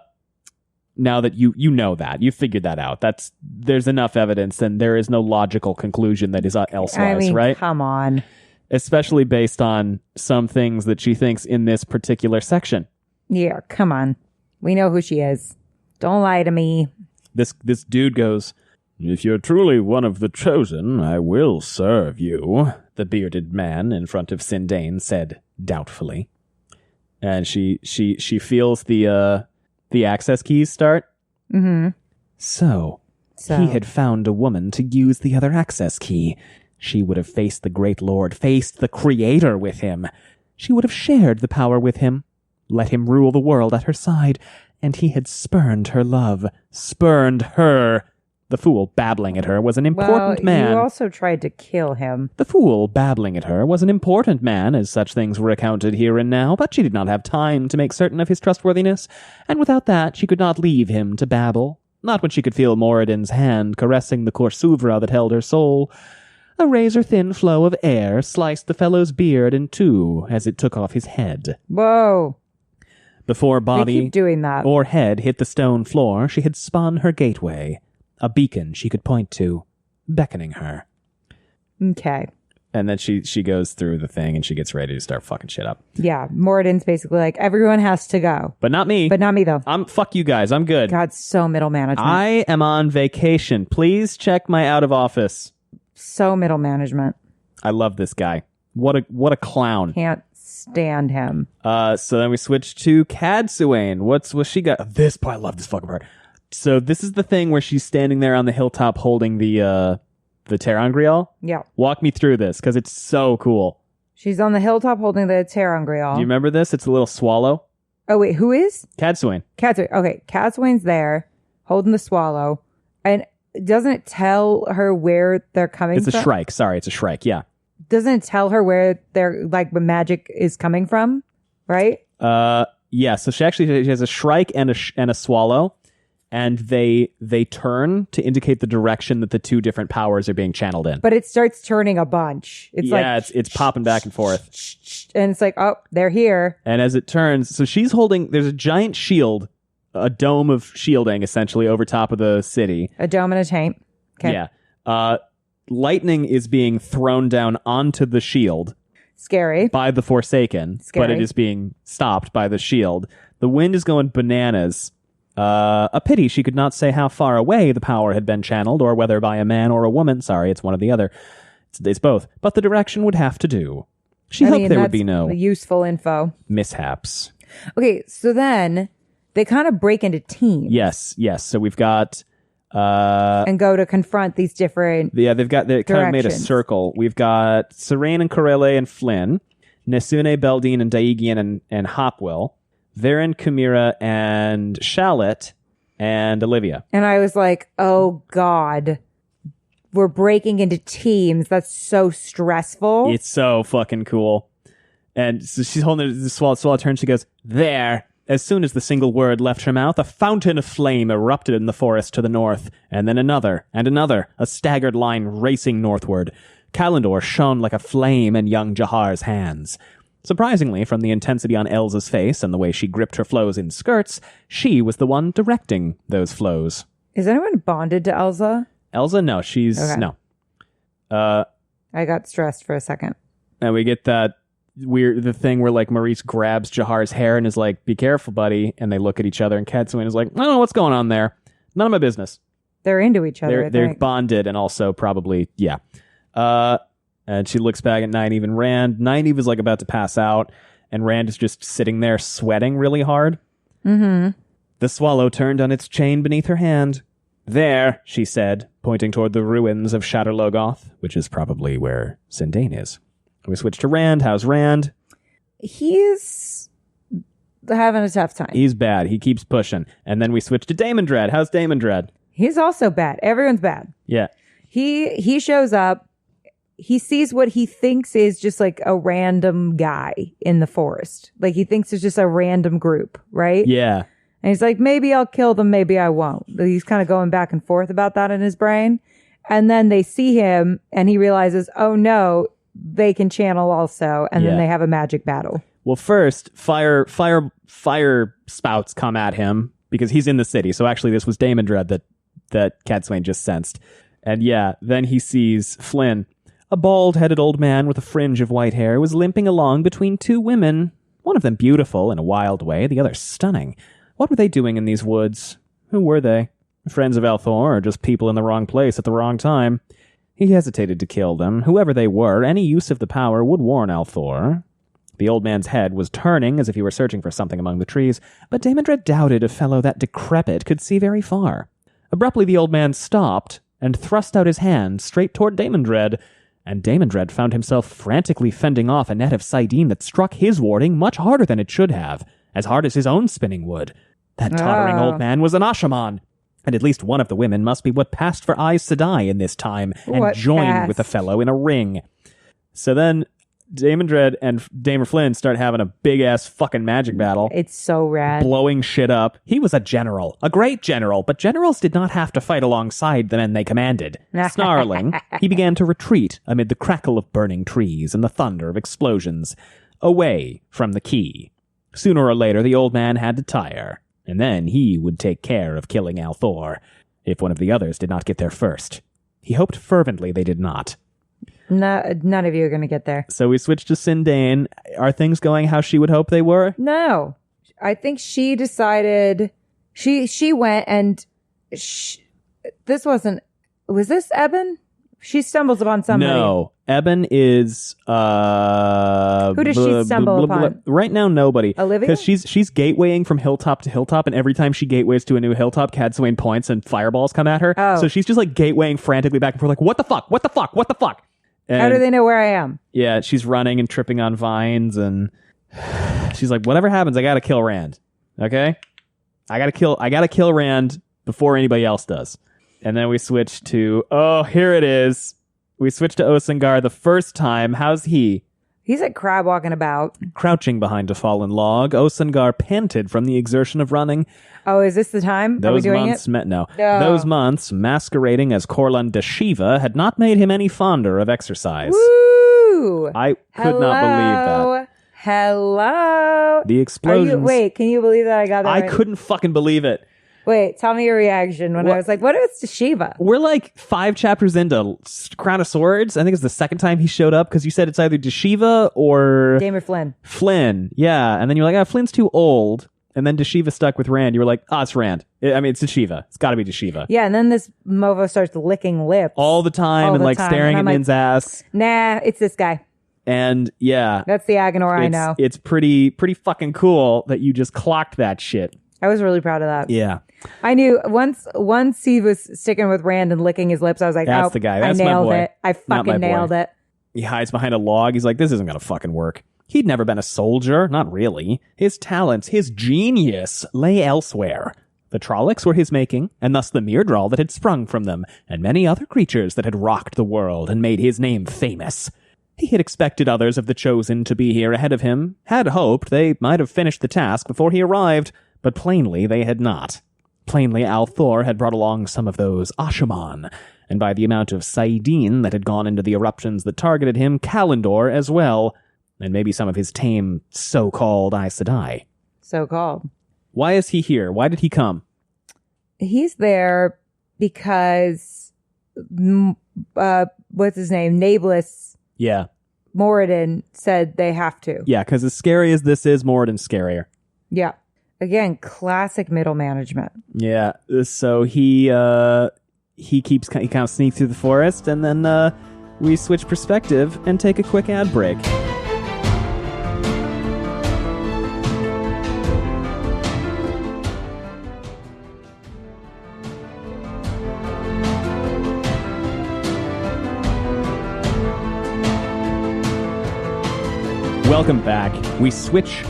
that you know that, you figured that out. There's enough evidence, and there is no logical conclusion that is elsewise, I mean, right? come on. Especially based on some things that she thinks in this particular section. Yeah, come on. We know who she is. Don't lie to me. This dude goes, "If you're truly one of the chosen, I will serve you," the bearded man in front of Sindain said doubtfully. And she feels the access keys start. Mm-hmm. So, he had found a woman to use the other access key. She would have faced the great lord, faced the creator with him. She would have shared the power with him, let him rule the world at her side, and he had spurned her love, spurned her. The fool babbling at her was an important man. You also tried to kill him. The fool babbling at her was an important man, as such things were accounted here and now, but she did not have time to make certain of his trustworthiness, and without that she could not leave him to babble, not when she could feel Moghedien's hand caressing the corsouvre that held her soul. A razor-thin flow of air sliced the fellow's beard in two as it took off his head. Whoa. Before They body keep doing that. or head hit the stone floor, she had spun her gateway, a beacon she could point to, beckoning her. Okay. And then she goes through the thing and she gets ready to start fucking shit up. Yeah. Moghedien's basically like, everyone has to go. But not me. But not me, though. Fuck you guys. I'm good. God, so middle management. I am on vacation. Please check my out of office. So middle management. I love this guy. What a clown. Can't stand him. So then we switch to Cadsuane. What's she got? This part, I love this fucking part. So this is the thing where she's standing there on the hilltop holding the Terangriel. Yeah. Walk me through this, because it's so cool. She's on the hilltop holding the Terangriel. Do you remember this? It's a little swallow. Oh, wait. Who is? Cadsuane. Cadsuane. Okay. Cadsuane's there holding the swallow. And doesn't it tell her where they're coming It's from? a shrike. Sorry, it's a shrike. Yeah. Doesn't it tell her where their the magic is coming from? Right? Yeah. So she has a shrike and a swallow, and they turn to indicate the direction that the two different powers are being channeled in. But it starts turning a bunch. It's it's popping back and forth. And it's like, oh, they're here. And as it turns, so she's holding. There's a giant shield, a dome of shielding, essentially over top of the city. A dome and a taint. Okay. Yeah. Lightning is being thrown down onto the shield Scary. by the Forsaken, Scary. but it is being stopped by the shield. The wind is going bananas. A pity she could not say how far away the power had been channeled, or whether by a man or a woman. Sorry, it's one or the other. It's both. But the direction would have to do. She hoped there would be no useful info. mishaps. Okay, so then they kind of break into teams. Yes. So we've got... and go to confront these different they kind of made a circle. We've got Serain and Corelle and Flynn, Nesune, Beldine, and Daigian and Hopwell, Varen, Chimera, and Shallot, and Olivia. And I was like, oh, God. We're breaking into teams. That's so stressful. It's so fucking cool. And so she's holding the Swallow turns, she goes, there. As soon as the single word left her mouth, a fountain of flame erupted in the forest to the north, and then another, and another, a staggered line racing northward. Kalendor shone like a flame in young Jahar's hands. Surprisingly, from the intensity on Elsa's face and the way she gripped her flows in skirts, she was the one directing those flows. Is anyone bonded to Elsa? Elsa? No, she's... Okay. No. I got stressed for a second. And we get the thing where, like, Maurice grabs Jahar's hair and is like, be careful, buddy. And they look at each other, and Cadsuane is like, I don't know what's going on there. None of my business. They're into each other. They're bonded, and also probably, yeah. And she looks back at Nynaeve and Rand. Nynaeve is, like, about to pass out, and Rand is just sitting there sweating really hard. Mm-hmm. The swallow turned on its chain beneath her hand. There, she said, pointing toward the ruins of Shadowlogoth, which is probably where Zindane is. We switch to Rand. How's Rand? He's having a tough time. He's bad. He keeps pushing. And then we switch to Damon Dread. How's Damon Dread? He's also bad. Everyone's bad. Yeah. He shows up. He sees what he thinks is just like a random guy in the forest. Like he thinks it's just a random group, right? Yeah. And he's like, maybe I'll kill them, maybe I won't. He's kind of going back and forth about that in his brain. And then they see him and he realizes, oh no, they can channel also. And then they have a magic battle. Well, first, fire spouts come at him because he's in the city. So actually this was Damon Dread that Cadsuane just sensed. And yeah, then he sees Flynn. A bald-headed old man with a fringe of white hair was limping along between two women, one of them beautiful in a wild way, the other stunning. What were they doing in these woods? Who were they? Friends of Althor, or just people in the wrong place at the wrong time? He hesitated to kill them. Whoever they were, any use of the power would warn Althor. The old man's head was turning as if he were searching for something among the trees, but Damon Dread doubted a fellow that decrepit could see very far. Abruptly the old man stopped and thrust out his hand straight toward Damon Dread, and Damon Dread found himself frantically fending off a net of Sidene that struck his warding much harder than it should have, as hard as his own spinning would. That tottering old man was an Ashaman, and at least one of the women must be what passed for Aes Sedai in this time, and joined with the fellow in a ring. So then Damon Dread and Damer Flynn start having a big-ass fucking magic battle. It's so rad. Blowing shit up. He was a general. A great general. But generals did not have to fight alongside the men they commanded. Snarling, he began to retreat amid the crackle of burning trees and the thunder of explosions, away from the key. Sooner or later, the old man had to tire, and then he would take care of killing Althor, if one of the others did not get there first. He hoped fervently they did not. No, none of you are going to get there. So we switched to Zindane. Are things going how she would hope they were? No. I think she decided... She went and... this wasn't... Was this Eben? She stumbles upon somebody. No. Eben is... Who does she stumble upon? Right now, nobody. Olivia? Because she's gatewaying from hilltop to hilltop, and every time she gateways to a new hilltop, Cadsuane points and fireballs come at her. Oh. So she's just like gatewaying frantically back and forth, like, what the fuck? What the fuck? What the fuck? And, how do they know where I am? Yeah, she's running and tripping on vines, and she's like, whatever happens, I gotta kill Rand. Okay? I gotta kill Rand before anybody else does. And then we switch to, oh, here it is. We switch to Osan'gar the first time. How's he? He's like crab walking about. Crouching behind a fallen log, Osan'gar panted from the exertion of running. Oh, is this the time? Are we doing it? No. Those months, masquerading as Corlun de Shiva, had not made him any fonder of exercise. Woo! I could not believe that. Hello. The explosions. Wait, can you believe that I got that I right? couldn't fucking believe it. Wait, tell me your reaction when I was like, what if it's Shiva? We're like 5 chapters into Crown of Swords. I think it's the second time he showed up because you said it's either Deshiva or... Damer Flynn. Flynn, yeah. And then you're like, Flynn's too old. And then Dashiva stuck with Rand. You were like, it's Rand. I mean, it's Dashiva. It's got to be Dashiva. Yeah, and then this Movo starts licking lips. All the time and staring at Min's ass. Nah, it's this guy. And yeah. That's the Agonor I know. It's pretty fucking cool that you just clocked that shit. I was really proud of that. Yeah. I knew once he was sticking with Rand and licking his lips, I was like, that's the guy. That's I nailed my boy. it. I fucking nailed it. He hides behind a log. He's like, this isn't going to fucking work. He'd never been a soldier. Not really. His talents, his genius lay elsewhere. The Trollocs were his making, and thus the Myrddraal that had sprung from them, and many other creatures that had rocked the world and made his name famous. He had expected others of the Chosen to be here ahead of him, had hoped they might have finished the task before he arrived, but plainly they had not. Plainly Althor had brought along some of those Ashaman, and by the amount of Saidin that had gone into the eruptions that targeted him, Kalendor as well, and maybe some of his tame so-called Aes Sedai. So-called. Why is he here? Why did he come? He's there because, what's his name? Nameless. Yeah. Moghedien said they have to. Yeah, because as scary as this is, Moghedien's scarier. Yeah. Again, classic middle management. Yeah. So he kind of sneaks through the forest, and then we switch perspective and take a quick ad break. Welcome back. We switch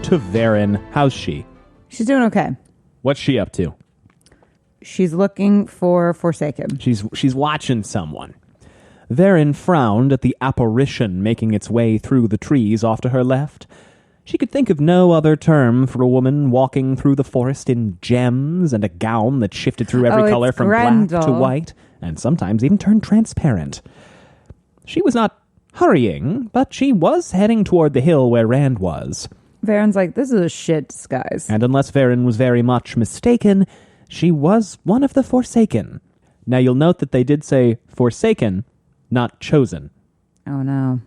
to Varen. How's she? She's doing okay. What's she up to? She's looking for Forsaken. She's watching someone. Varen frowned at the apparition making its way through the trees off to her left. She could think of no other term for a woman walking through the forest in gems and a gown that shifted through every color from Grendel. black to white, and sometimes even turned transparent. She was not hurrying, but she was heading toward the hill where Rand was. Varen's like, this is a shit disguise. And unless Varen was very much mistaken, she was one of the Forsaken. Now you'll note that they did say Forsaken, not Chosen. Oh no.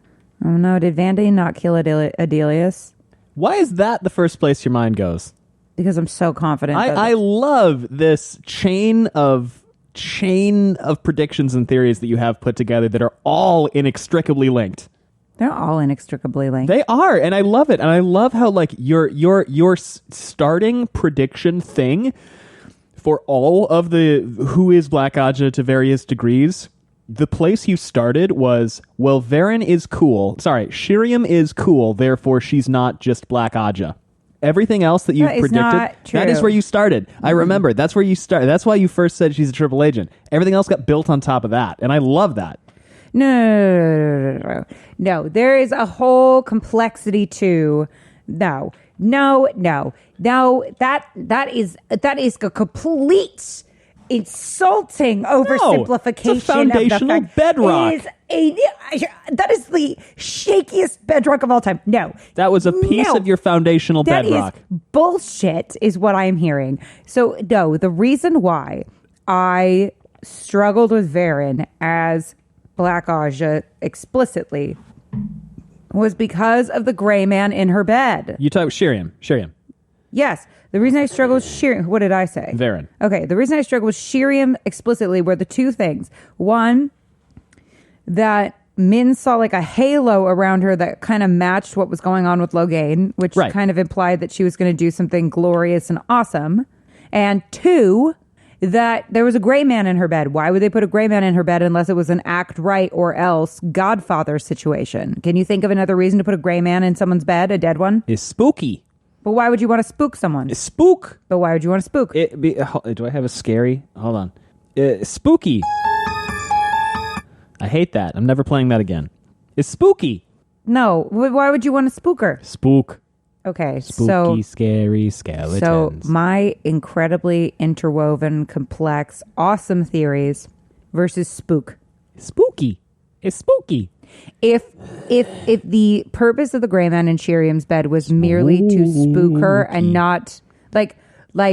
Did Vandy not kill Adelius? Why is that the first place your mind goes? Because I'm so confident. I love this chain of predictions and theories that you have put together that are all inextricably linked. They're all inextricably linked. They are, and I love it. And I love how your starting prediction thing for all of the who is Black Aja to various degrees, the place you started was, well, Varen is cool. Sorry, Shiriam is cool, therefore she's not just Black Aja. Everything else that you've predicted, that is where you started. I remember. That's where you started. That's why you first said she's a triple agent. Everything else got built on top of that, and I love that. No. There is a whole complexity to no. That is a complete insulting oversimplification. It's a foundational of the fact. bedrock. That is the shakiest bedrock of all time. No. That was a piece of your foundational bedrock. That is bullshit is what I'm hearing. So, no, the reason why I struggled with Varen as Black Aja explicitly was because of the gray man in her bed. You talk about Shiriam. Yes. The reason I struggled with Shiriam... What did I say? Varen. Okay. The reason I struggled with Shiriam explicitly were the two things. One, that Min saw like a halo around her that kind of matched what was going on with Moghedien, which kind of implied that she was going to do something glorious and awesome. And two, that there was a gray man in her bed. Why would they put a gray man in her bed unless it was an act right or else Godfather situation? Can you think of another reason to put a gray man in someone's bed, a dead one? It's spooky. But why would you want to spook someone? It's spook. But why would you want to spook? Do I have a scary? Hold on. Spooky. I hate that. I'm never playing that again. It's spooky. No. Why would you want to spook her? Spook. Okay, Spooky, scary skeletons. So my incredibly interwoven, complex, awesome theories versus spook. Spooky. It's spooky. If the purpose of the gray man in Shiriam's bed was merely to spook her and not like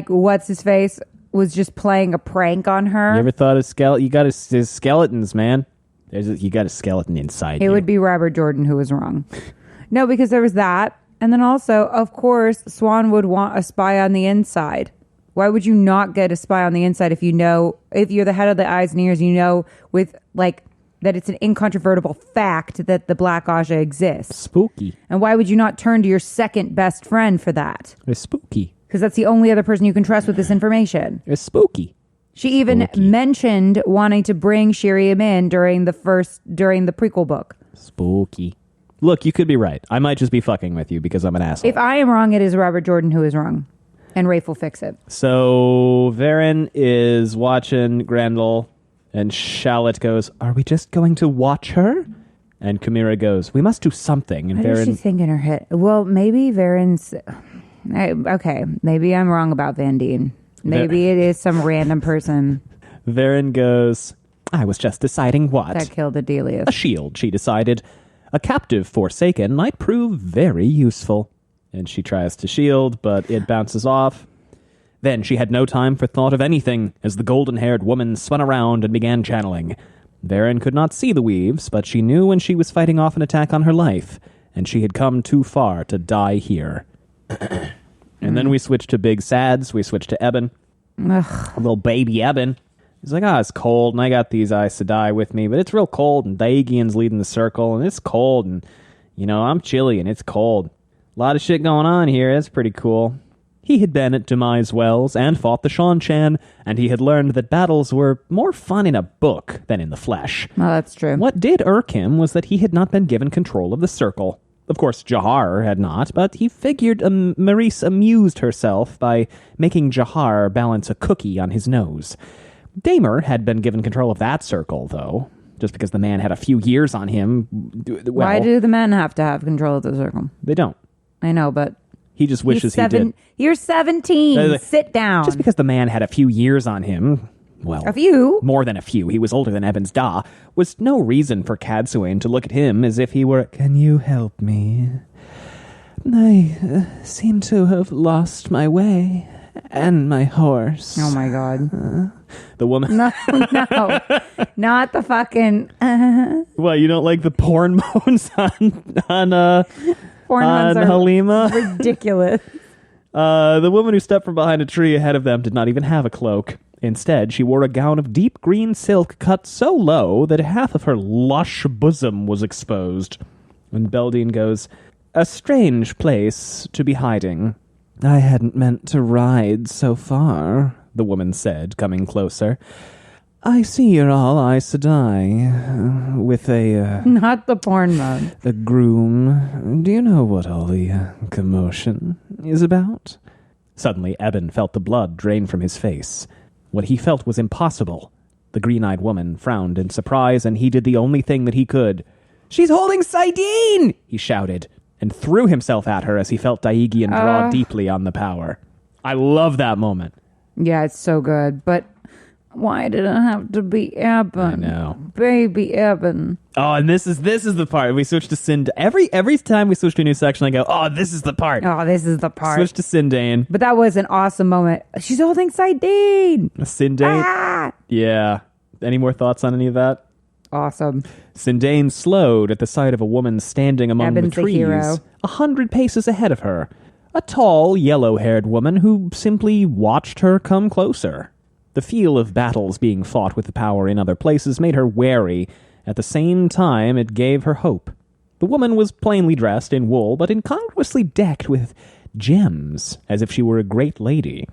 what's his face was just playing a prank on her. You ever thought of skeleton? You got skeletons, man. You got a skeleton inside you. It would be Robert Jordan who was wrong. No, because there was that. And then also, of course, Swan would want a spy on the inside. Why would you not get a spy on the inside if you're the head of the eyes and ears, with that it's an incontrovertible fact that the Black Aja exists. Spooky. And why would you not turn to your second best friend for that? It's spooky. Because that's the only other person you can trust with this information. It's spooky. She even mentioned wanting to bring Shiriam in during the prequel book. Spooky. Look, you could be right. I might just be fucking with you because I'm an asshole. If I am wrong, it is Robert Jordan who is wrong. And Rafe will fix it. So Varen is watching Grendel, and Shallot goes, "Are we just going to watch her?" And Chimera goes, "We must do something." And what does she think in her head? Well, maybe Varen's... Okay, maybe I'm wrong about Van Dien. Maybe it is some random person. Varen goes, "I was just deciding what." That killed Adelius. A shield, she decided. A captive Forsaken might prove very useful. And she tries to shield, but it bounces off. Then she had no time for thought of anything, as the golden-haired woman spun around and began channeling. Varen could not see the weaves, but she knew when she was fighting off an attack on her life, and she had come too far to die here. And then we switch to Big Sads. We switch to Eben. Ugh. A little baby Eben. He's like, it's cold, and I got these Aes Sedai with me, but it's real cold, and Daegian's leading the circle, and it's cold, and, I'm chilly, and it's cold. A lot of shit going on here. That's pretty cool. He had been at Demise Wells and fought the Shan-Chan, and he had learned that battles were more fun in a book than in the flesh. Oh, that's true. What did irk him was that he had not been given control of the circle. Of course, Jahar had not, but he figured Maurice amused herself by making Jahar balance a cookie on his nose. Damer had been given control of that circle, though, just because the man had a few years on him. Well, why do the men have to have control of the circle? They don't. I know, but... He just wishes he did. You're 17. Sit down. Just because the man had a few years on him, well... A few? More than a few. He was older than Ebens Da. Was no reason for Cadsuane to look at him as if he were... "Can you help me? I seem to have lost my way. And my horse." Oh, my God. The woman... No. Not the fucking... Well, you don't like the porn moans on Halima? Ridiculous. The woman who stepped from behind a tree ahead of them did not even have a cloak. Instead, she wore a gown of deep green silk cut so low that half of her lush bosom was exposed. And Beldine goes, "A strange place to be hiding." "I hadn't meant to ride so far," the woman said, coming closer. "I see you're all Aes Sedai, with Not the porn mode. a groom. Do you know what all the commotion is about?" Suddenly, Eben felt the blood drain from his face. What he felt was impossible. The green-eyed woman frowned in surprise, and he did the only thing that he could. "She's holding Saidin!" he shouted, and threw himself at her as he felt Daegian draw deeply on the power. I love that moment. Yeah, it's so good, but why did it have to be Eben? I know. Baby Eben. Oh, and this is the part. We switch to Sind. Every time we switch to a new section, I go, "Oh, this is the part." Oh, this is the part. Switch to Sindane. But that was an awesome moment. She's holding Saidin. Sindane. Ah! Yeah. Any more thoughts on any of that? Awesome. Sindane slowed at the sight of a woman standing among Eben's the the trees, hero. 100 paces ahead of her. A tall, yellow-haired woman who simply watched her come closer. The feel of battles being fought with the power in other places made her wary. At the same time, it gave her hope. The woman was plainly dressed in wool, but incongruously decked with gems, as if she were a great lady.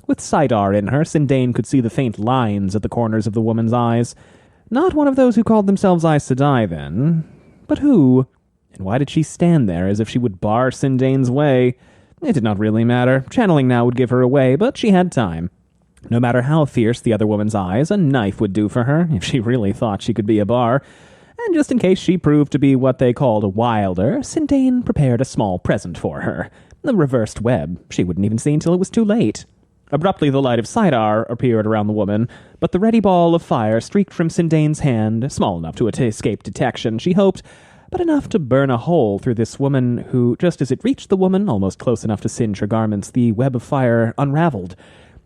With Sidar in her, Sindane could see the faint lines at the corners of the woman's eyes. Not one of those who called themselves Aes Sedai, then. But who? And why did she stand there as if she would bar Sindane's way? It did not really matter. Channeling now would give her away, but she had time. No matter how fierce the other woman's eyes, a knife would do for her, if she really thought she could be a bar. And just in case she proved to be what they called a wilder, Sindane prepared a small present for her. The reversed web. She wouldn't even see until it was too late. Abruptly, the light of Sidar appeared around the woman, but the ready ball of fire streaked from Sindane's hand, small enough to escape detection, she hoped, but enough to burn a hole through this woman who, just as it reached the woman, almost close enough to singe her garments, the web of fire unraveled.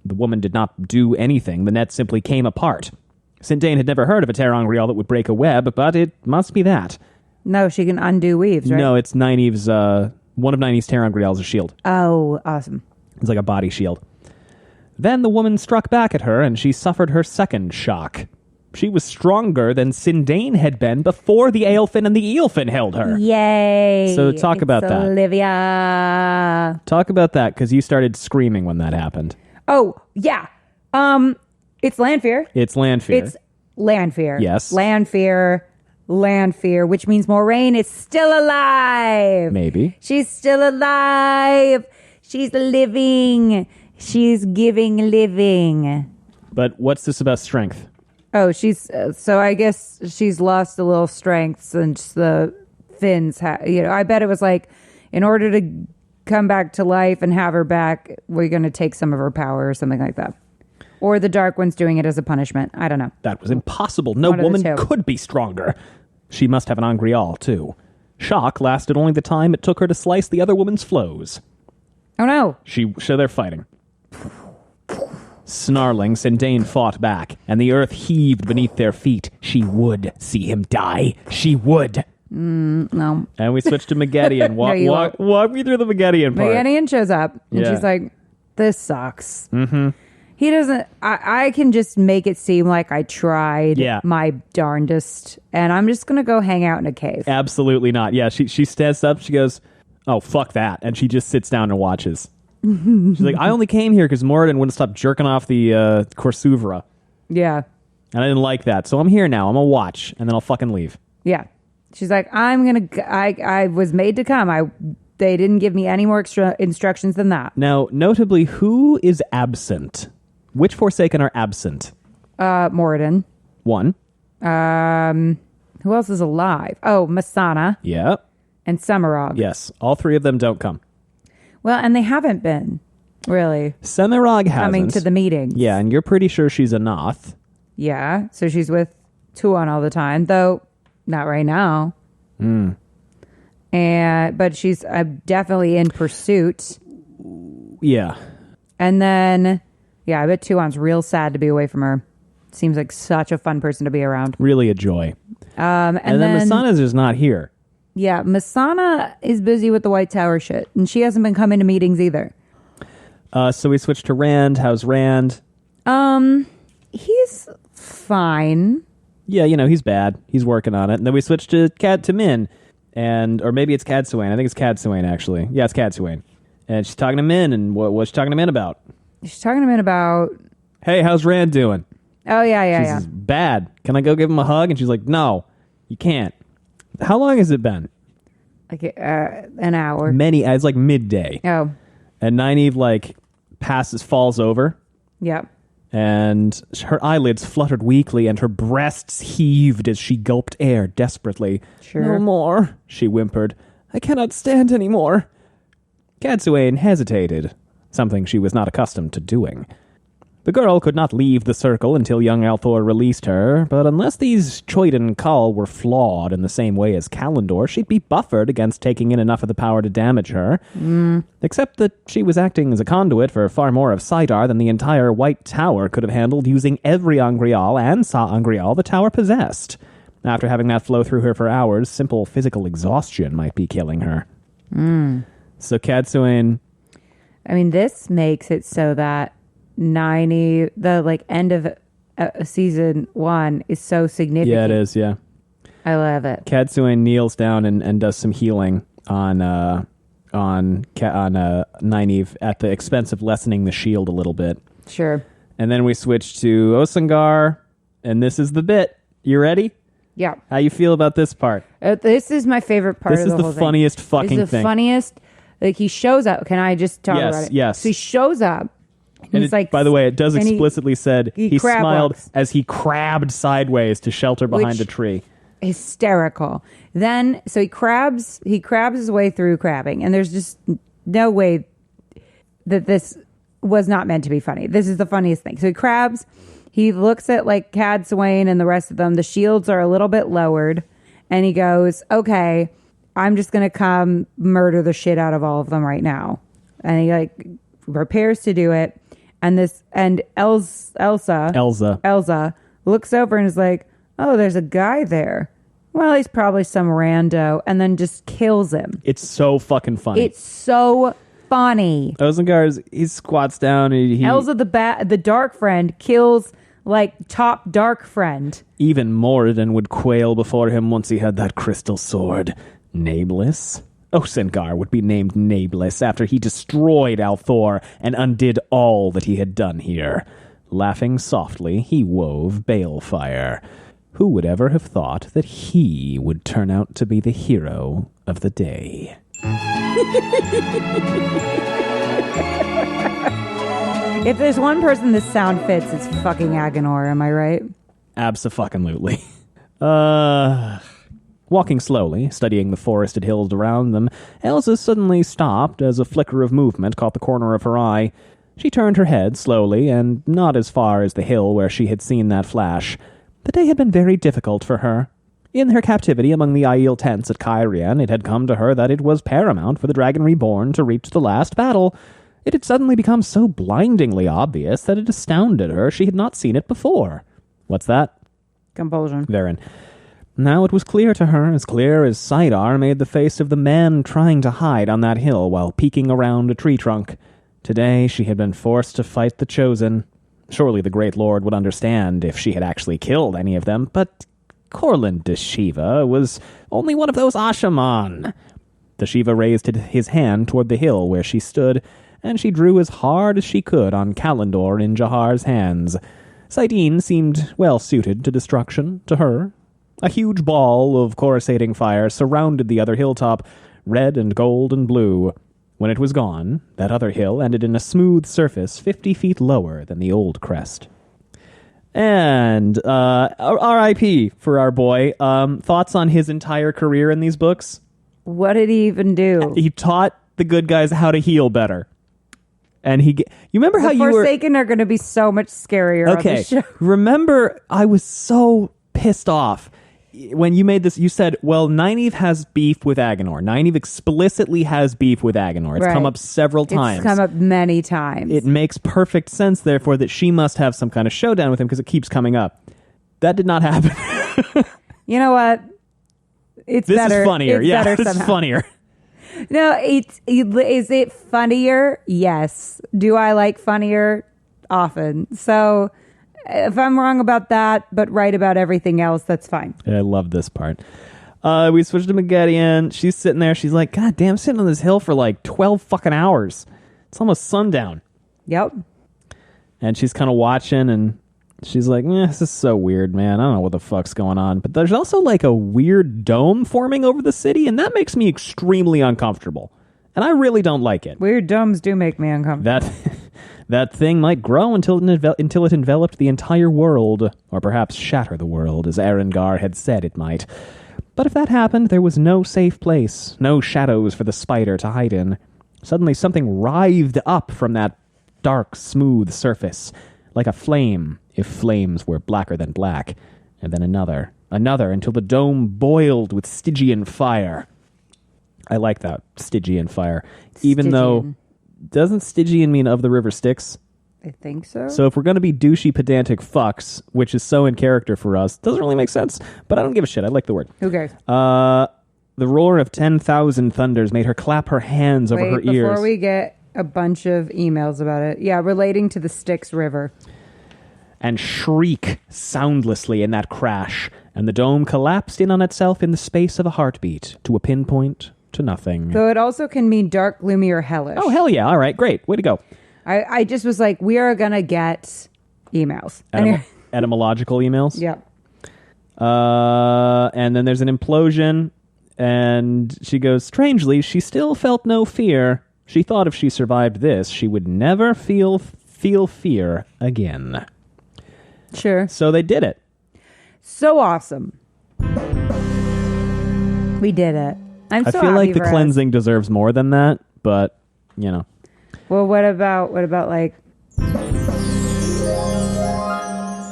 The woman did not do anything. The net simply came apart. Sindane had never heard of a ter'angreal that would break a web, but it must be that. No, she can undo weaves, right? No, it's Nynaeve's One of Nynaeve's ter'angreal is a shield. Oh, awesome. It's like a body shield. Then the woman struck back at her, and she suffered her second shock. She was stronger than Sindain had been before the Aelfin and the Eelfin held her. Yay. So talk about that. Olivia. Talk about that, because you started screaming when that happened. Oh, yeah. It's Lanfear. It's Lanfear. It's Lanfear. Yes. Lanfear, which means Moraine is still alive. Maybe. She's still alive. She's living. She's giving living. But what's this about strength? Oh, she's so I guess she's lost a little strength since the Finns I bet it was like, in order to come back to life and have her back, we're going to take some of her power or something like that. Or the Dark One's doing it as a punishment. I don't know. That was impossible. No woman could be stronger. She must have an Angreal, too. Shock lasted only the time it took her to slice the other woman's flows. Oh, no. So they're fighting. Snarling, Sindain fought back, and the earth heaved beneath their feet. She would see him die. She would. No. And we switched to Moghedien. Walk me through the Moghedien part. Moghedien shows up, and she's like, this sucks. Mm-hmm. He doesn't... I can just make it seem like I tried my darndest, and I'm just going to go hang out in a cave. Absolutely not. Yeah, she stands up, she goes, oh, fuck that, and she just sits down and watches. She's like, I only came here because Moradin wouldn't stop jerking off the Corsuvra. Yeah. And I didn't like that. So I'm here now. I'm going to watch, and then I'll fucking leave. Yeah. She's like, I was made to come. They didn't give me any more extra instructions than that. Now, notably, who is absent? Which Forsaken are absent? Moradin. One. Who else is alive? Oh, Masana. Yeah. And Semirog. Yes. All three of them don't come. Well, and they haven't been, really. Semirog hasn't. Coming to the meetings. Yeah, and you're pretty sure she's a Noth. Yeah, so she's with Tuon all the time, though not right now. But she's definitely in pursuit. Yeah. And then, I bet Tuon's real sad to be away from her. Seems like such a fun person to be around. Really a joy. And then Masana's just not here. Yeah, Masana is busy with the White Tower shit, and she hasn't been coming to meetings either. So we switched to Rand. How's Rand? He's fine. Yeah, he's bad. He's working on it. And then we switched to Min, or maybe it's Cadsuane. I think it's Cadsuane, actually. Yeah, it's Cadsuane. And she's talking to Min, and what's she talking to Min about? She's talking to Min about... Hey, how's Rand doing? Oh, yeah. She's bad. Can I go give him a hug? And she's like, no, you can't. How long has it been? Like an hour. It's like midday. Oh. And Nynaeve falls over. Yep. And her eyelids fluttered weakly and her breasts heaved as she gulped air desperately. Sure. No more, she whimpered. I cannot stand any more. Cadsuane hesitated, something she was not accustomed to doing. The girl could not leave the circle until young Althor released her, but unless these Choyden Kull were flawed in the same way as Kalendor, she'd be buffered against taking in enough of the power to damage her. Except that she was acting as a conduit for far more of Saidar than the entire White Tower could have handled using every Angreal and Sa'angreal the tower possessed. After having that flow through her for hours, simple physical exhaustion might be killing her. So Cadsuane... I mean, this makes it so that Nynaeve, the end of season 1 is so significant. Yeah, it is, yeah. I love it. Cadsuane kneels down and does some healing on Nynaeve at the expense of lessening the shield a little bit. Sure. And then we switch to Osan'gar, and this is the bit. You ready? Yeah. How you feel about this part? This is my favorite part of the whole thing. This is the funniest fucking thing. This is the funniest. He shows up. Can I just talk about it? Yes. So he shows up. And he's by the way, it does explicitly said he smiled walks. as he crabbed sideways to shelter behind a tree. Hysterical. Then, so he crabs his way through crabbing, and there's just no way that this was not meant to be funny. This is the funniest thing. So he crabs. He looks at Cadsuane and the rest of them. The shields are a little bit lowered, and he goes, "Okay, I'm just gonna come murder the shit out of all of them right now." And he prepares to do it. And Elsa looks over and is like, "Oh, there's a guy there." Well, he's probably some rando, and then just kills him. It's so fucking funny. It's so funny. Osan'gar, he squats down. Elsa the dark friend kills like top dark friend. Even Moghedien would quail before him once he had that crystal sword. Nameless. Osan'gar would be named Nameless after he destroyed Althor and undid all that he had done here. Laughing softly, he wove balefire. Who would ever have thought that he would turn out to be the hero of the day? If there's one person this sound fits, it's fucking Agenor, am I right? Abso-fucking-lutely. Walking slowly, studying the forested hills around them, Elsa suddenly stopped as a flicker of movement caught the corner of her eye. She turned her head slowly, and not as far as the hill where she had seen that flash. The day had been very difficult for her. In her captivity among the Aiel tents at Cairhien, it had come to her that it was paramount for the Dragon Reborn to reach the last battle. It had suddenly become so blindingly obvious that it astounded her she had not seen it before. What's that? Compulsion. Varen. Now it was clear to her, as clear as Saidar made the face of the man trying to hide on that hill while peeking around a tree trunk. Today she had been forced to fight the Chosen. Surely the Great Lord would understand if she had actually killed any of them, but Corlin de Shiva was only one of those Ashaman. The Shiva raised his hand toward the hill where she stood, and she drew as hard as she could on Kalendor in Jahar's hands. Saidin seemed well suited to destruction, to her. A huge ball of coruscating fire surrounded the other hilltop, red and gold and blue. When it was gone, that other hill ended in a smooth surface 50 feet lower than the old crest. And R.I.P. for our boy. Thoughts on his entire career in these books? What did he even do? He taught the good guys how to heal better. And you remember how you were... Forsaken are going to be so much scarier on the show. Remember, I was so pissed off when you made this. You said, well, Nynaeve has beef with Agenor. Nynaeve explicitly has beef with Agenor. It's come up several times. It's come up many times. It makes perfect sense, therefore, that she must have some kind of showdown with him because it keeps coming up. That did not happen. You know what? This better. Is funnier. It's better this somehow. is funnier. No, is it funnier? Yes. Do I like funnier? Often. So if I'm wrong about that, but right about everything else, that's fine. I love this part. We switched to Moghedien. She's sitting there. She's like, God damn, I'm sitting on this hill for like 12 fucking hours. It's almost sundown. Yep. And she's kind of watching, and she's like, this is so weird, man. I don't know what the fuck's going on. But there's also like a weird dome forming over the city, and that makes me extremely uncomfortable. And I really don't like it. Weird domes do make me uncomfortable. That thing might grow until it enveloped the entire world, or perhaps shatter the world, as Arengar had said it might. But if that happened, there was no safe place, no shadows for the spider to hide in. Suddenly something writhed up from that dark, smooth surface, like a flame, if flames were blacker than black, and then another, until the dome boiled with Stygian fire. I like that, Stygian fire. Even though, doesn't Stygian mean of the river Styx? I think so. So if we're going to be douchey, pedantic fucks, which is so in character for us, doesn't really make sense, but I don't give a shit. I like the word. Who cares? The roar of 10,000 thunders made her clap her hands over her ears. Before we get a bunch of emails about it. Yeah, relating to the Styx River. And shriek soundlessly in that crash, and the dome collapsed in on itself in the space of a heartbeat, to a pinpoint, to nothing. So it also can mean dark, gloomy, or hellish. Oh, hell yeah. All right, great. Way to go. I just was like, we are going to get emails. Etymological emails? Yeah. And then there's an implosion, and she goes, strangely, she still felt no fear. She thought if she survived this, she would never feel fear again. Sure. So they did it. So awesome. We did it. I feel like the cleansing deserves more than that, but, you know. Well, what about like...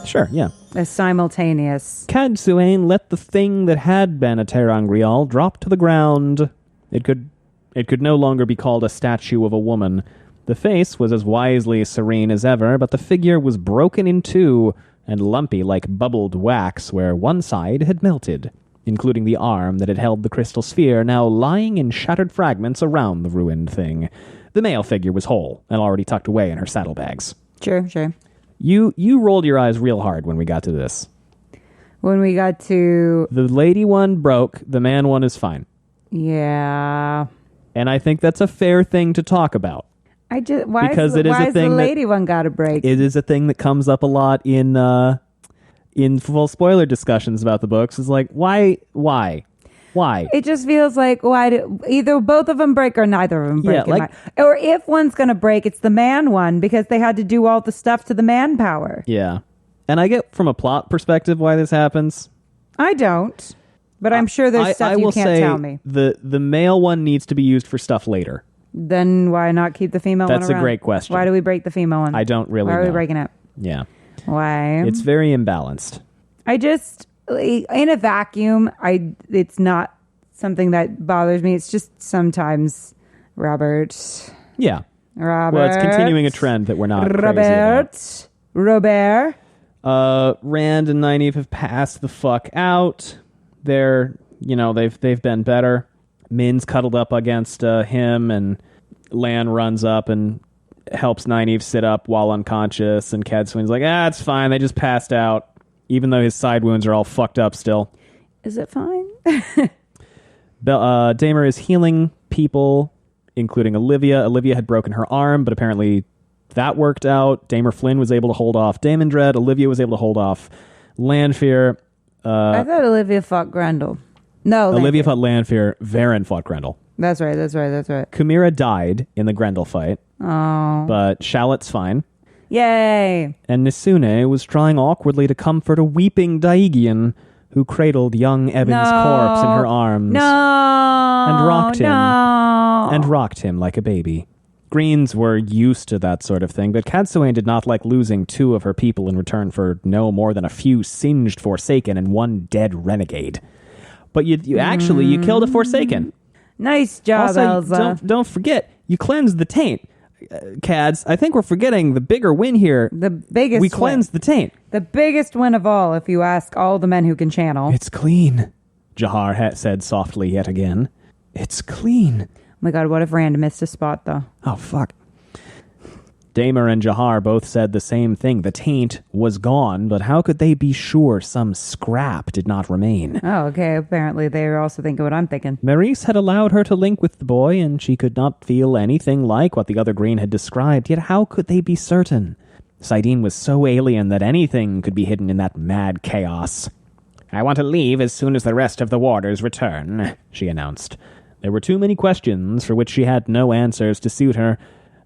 Sure, yeah. A simultaneous... Cadsuane let the thing that had been a ter'angreal drop to the ground. It could no longer be called a statue of a woman. The face was as wisely serene as ever, but the figure was broken in two and lumpy like bubbled wax where one side had melted. including the arm that had held the crystal sphere, now lying in shattered fragments around the ruined thing. The male figure was whole and already tucked away in her saddlebags. Sure. You rolled your eyes real hard when we got to this. When we got to... The lady one broke, the man one is fine. Yeah. And I think that's a fair thing to talk about. Why because is it is a thing the lady one got a break? It is a thing that comes up a lot in full spoiler discussions about the books. Is like, why? It just feels like either both of them break or neither of them break. Yeah, or if one's going to break, it's the man one because they had to do all the stuff to the manpower. Yeah. And I get from a plot perspective why this happens. I don't. But I'm sure there's stuff you can't tell me. The male one needs to be used for stuff later. Then why not keep the female one around? That's a great question. Why do we break the female one? I don't really know. Why are we breaking it? Yeah. Why? It's very imbalanced. In a vacuum, it's not something that bothers me. It's just sometimes Robert. Yeah. Robert. Well, it's continuing a trend that we're not crazy about. Robert. Rand and Nynaeve have passed the fuck out. They've been better. Min's cuddled up against him, and Lan runs up and helps Nynaeve sit up while unconscious, and Cadsuane's like, it's fine, they just passed out, even though his side wounds are all fucked up still. Is it fine? Damer is healing people, including Olivia. Olivia had broken her arm, but apparently that worked out. Damer Flynn was able to hold off Daemon Dread. Olivia was able to hold off Lanfear. I thought Olivia fought Grendel. No, Olivia fought Lanfear. Varen fought Grendel. That's right. Chimera died in the Grendel fight. Oh. But Shallot's fine. Yay. And Nisune was trying awkwardly to comfort a weeping Daegian who cradled young Evan's corpse in her arms. And rocked him like a baby. Greens were used to that sort of thing, but Cadsuane did not like losing 2 of her people in return for no more than a few singed Forsaken and 1 dead renegade. But you killed a Forsaken. Nice job, also, Elsa. Don't forget, you cleansed the taint. Cads, I think we're forgetting the bigger win here. The biggest We cleansed the taint. The biggest win of all, if you ask all the men who can channel. It's clean, Jahar said softly yet again. It's clean. Oh my god, what if Rand missed a spot, though? Oh, fuck. Damer and Jahar both said the same thing. The taint was gone, but how could they be sure some scrap did not remain? Oh, okay. Apparently they were also thinking what I'm thinking. Maurice had allowed her to link with the boy, and she could not feel anything like what the other Green had described, yet how could they be certain? Saidin was so alien that anything could be hidden in that mad chaos. I want to leave as soon as the rest of the warders return, she announced. There were too many questions for which she had no answers to suit her,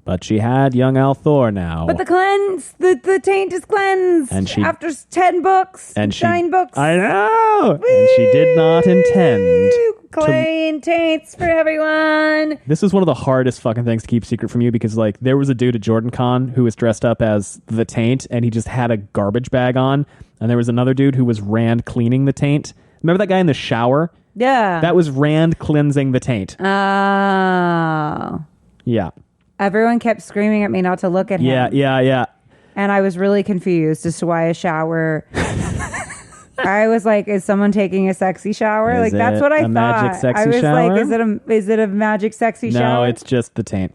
but she had young Althor now. But the taint is cleansed. And she, after 10 books, and 9 books. I know. Woo! And she did not intend. Clean taints for everyone. This is one of the hardest fucking things to keep secret from you because, like, there was a dude at Jordan Con who was dressed up as the taint, and he just had a garbage bag on. And there was another dude who was Rand cleaning the taint. Remember that guy in the shower? Yeah. That was Rand cleansing the taint. Oh. Yeah. Everyone kept screaming at me not to look at him. Yeah. And I was really confused as to why a shower. I was like, is someone taking a sexy shower? Is like, that's what I thought. Magic sexy I was shower? like, is it a magic sexy shower? No, it's just the taint.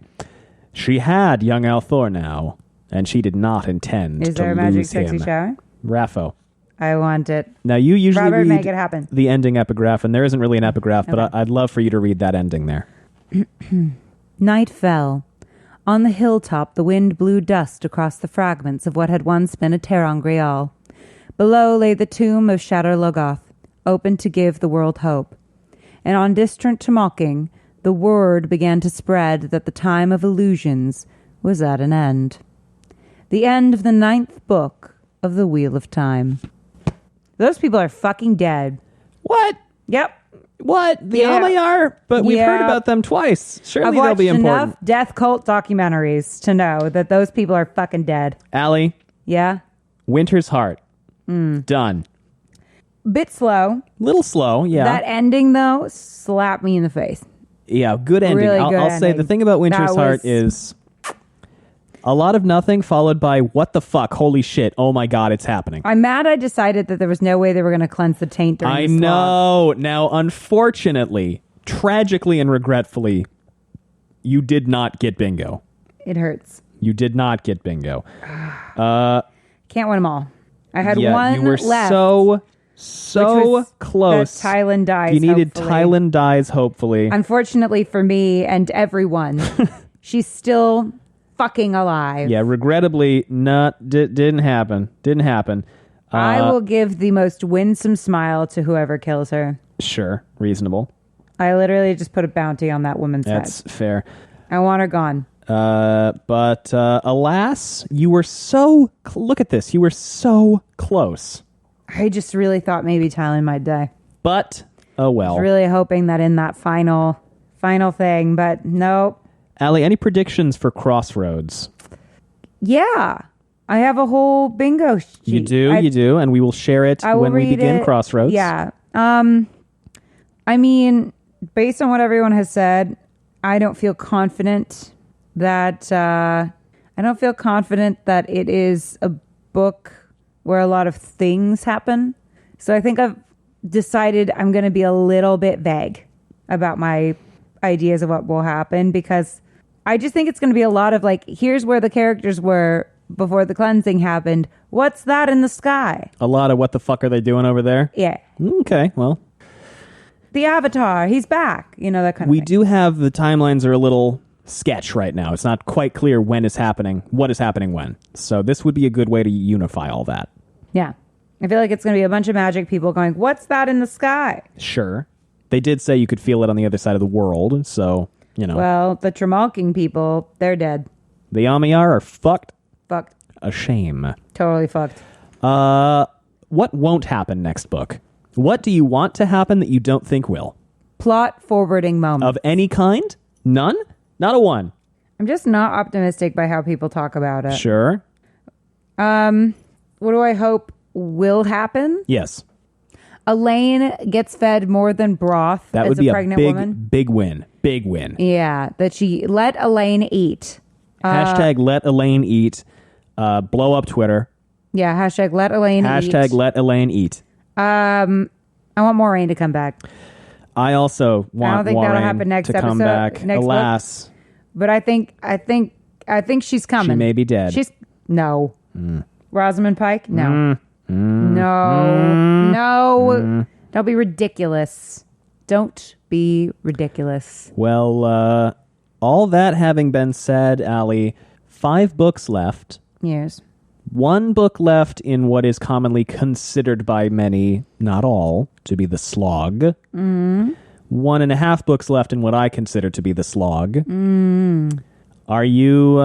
She had young Althor now, and she did not intend to lose him. Is there a magic sexy shower? Raffo. I want it. Now, you usually Robert, read make it happen. The ending epigraph, and there isn't really an epigraph, but Okay. I'd love for you to read that ending there. Night fell. On the hilltop, the wind blew dust across the fragments of what had once been a ter'angreal. Below lay the tomb of Shadar Logoth, open to give the world hope. And on distant Tamilking, the word began to spread that the time of illusions was at an end. The end of the 9th book of the Wheel of Time. Those people are fucking dead. What? Yep. What? The Amayar? But we've heard about them twice. Surely they'll be important. I've watched enough death cult documentaries to know that those people are fucking dead. Allie? Yeah? Winter's Heart. Done. Bit slow. Little slow, yeah. That ending, though, slapped me in the face. Yeah, good ending. Really I'll good say ending. the thing about Winter's Heart is A lot of nothing followed by what the fuck, holy shit, oh my god, it's happening. I'm mad I decided that there was no way they were going to cleanse the taint during I the slog. know. Now, unfortunately, tragically and regretfully, you did not get bingo. It hurts. You did not get bingo. Can't win them all. I had one you were left. so close. That Tylan dies. You needed hopefully. Tylan dies, hopefully. Unfortunately for me and everyone, she's still fucking alive. Yeah, regrettably, didn't happen. Didn't happen. I will give the most winsome smile to whoever kills her. Sure, reasonable. I literally just put a bounty on that woman's head. That's fair. I want her gone. But alas, you were so... look at this. You were so close. I just really thought maybe Tylan might die. But, oh well. I was really hoping that in that final thing, but nope. Allie, any predictions for Crossroads? Yeah. I have a whole bingo sheet. You do, and we will share it when we begin Crossroads. Yeah. I mean, based on what everyone has said, I don't feel confident that it is a book where a lot of things happen. So I think I've decided I'm going to be a little bit vague about my ideas of what will happen, because I just think it's going to be a lot of like, here's where the characters were before the cleansing happened. What's that in the sky? A lot of what the fuck are they doing over there? Yeah. Okay, well. The Avatar, he's back. You know, that kind of thing. We do have the timelines are a little sketch right now. It's not quite clear when is happening, what is happening when. So this would be a good way to unify all that. Yeah. I feel like it's going to be a bunch of magic people going, what's that in the sky? Sure. They did say you could feel it on the other side of the world, so, you know. Well, the Tremalking people, they're dead. The Amiyar are fucked. Fucked. A shame. Totally fucked. What won't happen next book? What do you want to happen that you don't think will? Plot forwarding moment. Of any kind? None? Not a one. I'm just not optimistic by how people talk about it. Sure. What do I hope will happen? Yes. Elaine gets fed more than broth That as would be a pregnant big, woman. big win. Big win. Yeah, that she let Elaine eat. Hashtag let Elaine eat. Blow up Twitter. Yeah, hashtag let Elaine eat. Hashtag let Elaine eat. I want Maureen to come back. I also want I don't think Warren that'll happen next to come episode, back. next Alas. book. But I think she's coming. She may be dead. She's no. Rosamund Pike? No. No. Don't be ridiculous. Don't be ridiculous. Well, all that having been said, Allie, 5 books left. Yes. 1 book left in what is commonly considered by many, not all, to be the slog. 1.5 books left in what I consider to be the slog. Are you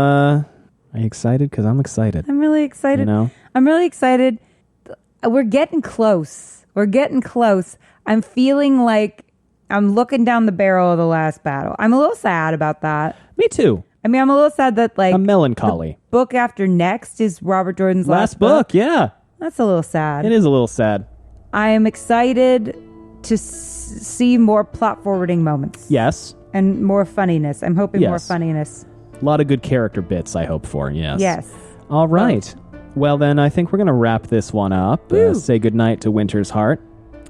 excited? Because I'm excited. I'm really excited. You know? I'm really excited. We're getting close. I'm feeling like I'm looking down the barrel of the last battle. I'm a little sad about that. Me too. I mean, I'm a little sad that like I'm melancholy. Book after next is Robert Jordan's last book. Yeah. That's a little sad. It is a little sad. I am excited to see more plot forwarding moments. Yes. And more funniness. I'm hoping more Yes. funniness. A lot of good character bits, I hope for. Yes. Yes. All right. Well, then I think we're going to wrap this one up. Say goodnight to Winter's Heart.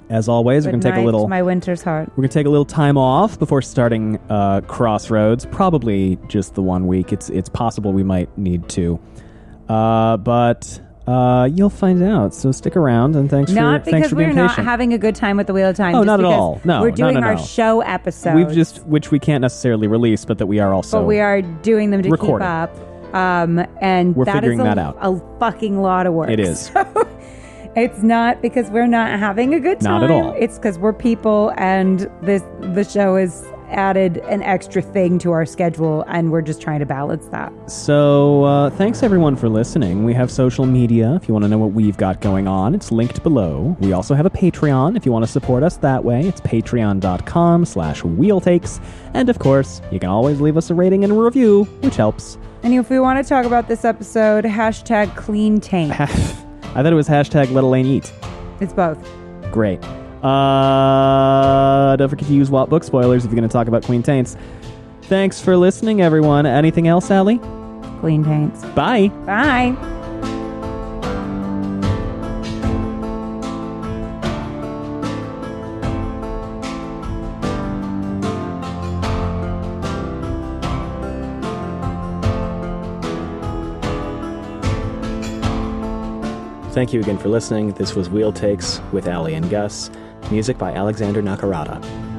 As always, we're going to take a little... my Winter's Heart. We're going to take a little time off before starting Crossroads. Probably just the 1 week. It's possible we might need to. But you'll find out. So stick around, and thanks for being patient. Not because we're not having a good time with the Wheel of Time. Oh, just not at because all. No, we're doing no. our show episodes. We've just... which we can't necessarily release, but that we are also... But we are doing them to recording. keep up. And we're that figuring is that out. A fucking lot of work. It is. It's not because we're not having a good time. Not at all. It's because we're people, and the show has added an extra thing to our schedule, and we're just trying to balance that. So thanks everyone for listening. We have social media if you want to know what we've got going on. It's linked below. We also have a Patreon if you want to support us that way. It's patreon.com/wheeltakes. And of course, you can always leave us a rating and a review, which helps. And if we want to talk about this episode, hashtag clean tank. I thought it was hashtag let Elaine eat. It's both. Great. Don't forget to use Walt Book Spoilers if you're going to talk about Queen Taints. Thanks for listening, everyone. Anything else, Allie? clean taints. Bye. Bye. Thank you again for listening. This was Wheel Takes with Allie and Gus. Music by Alexander Nakarada.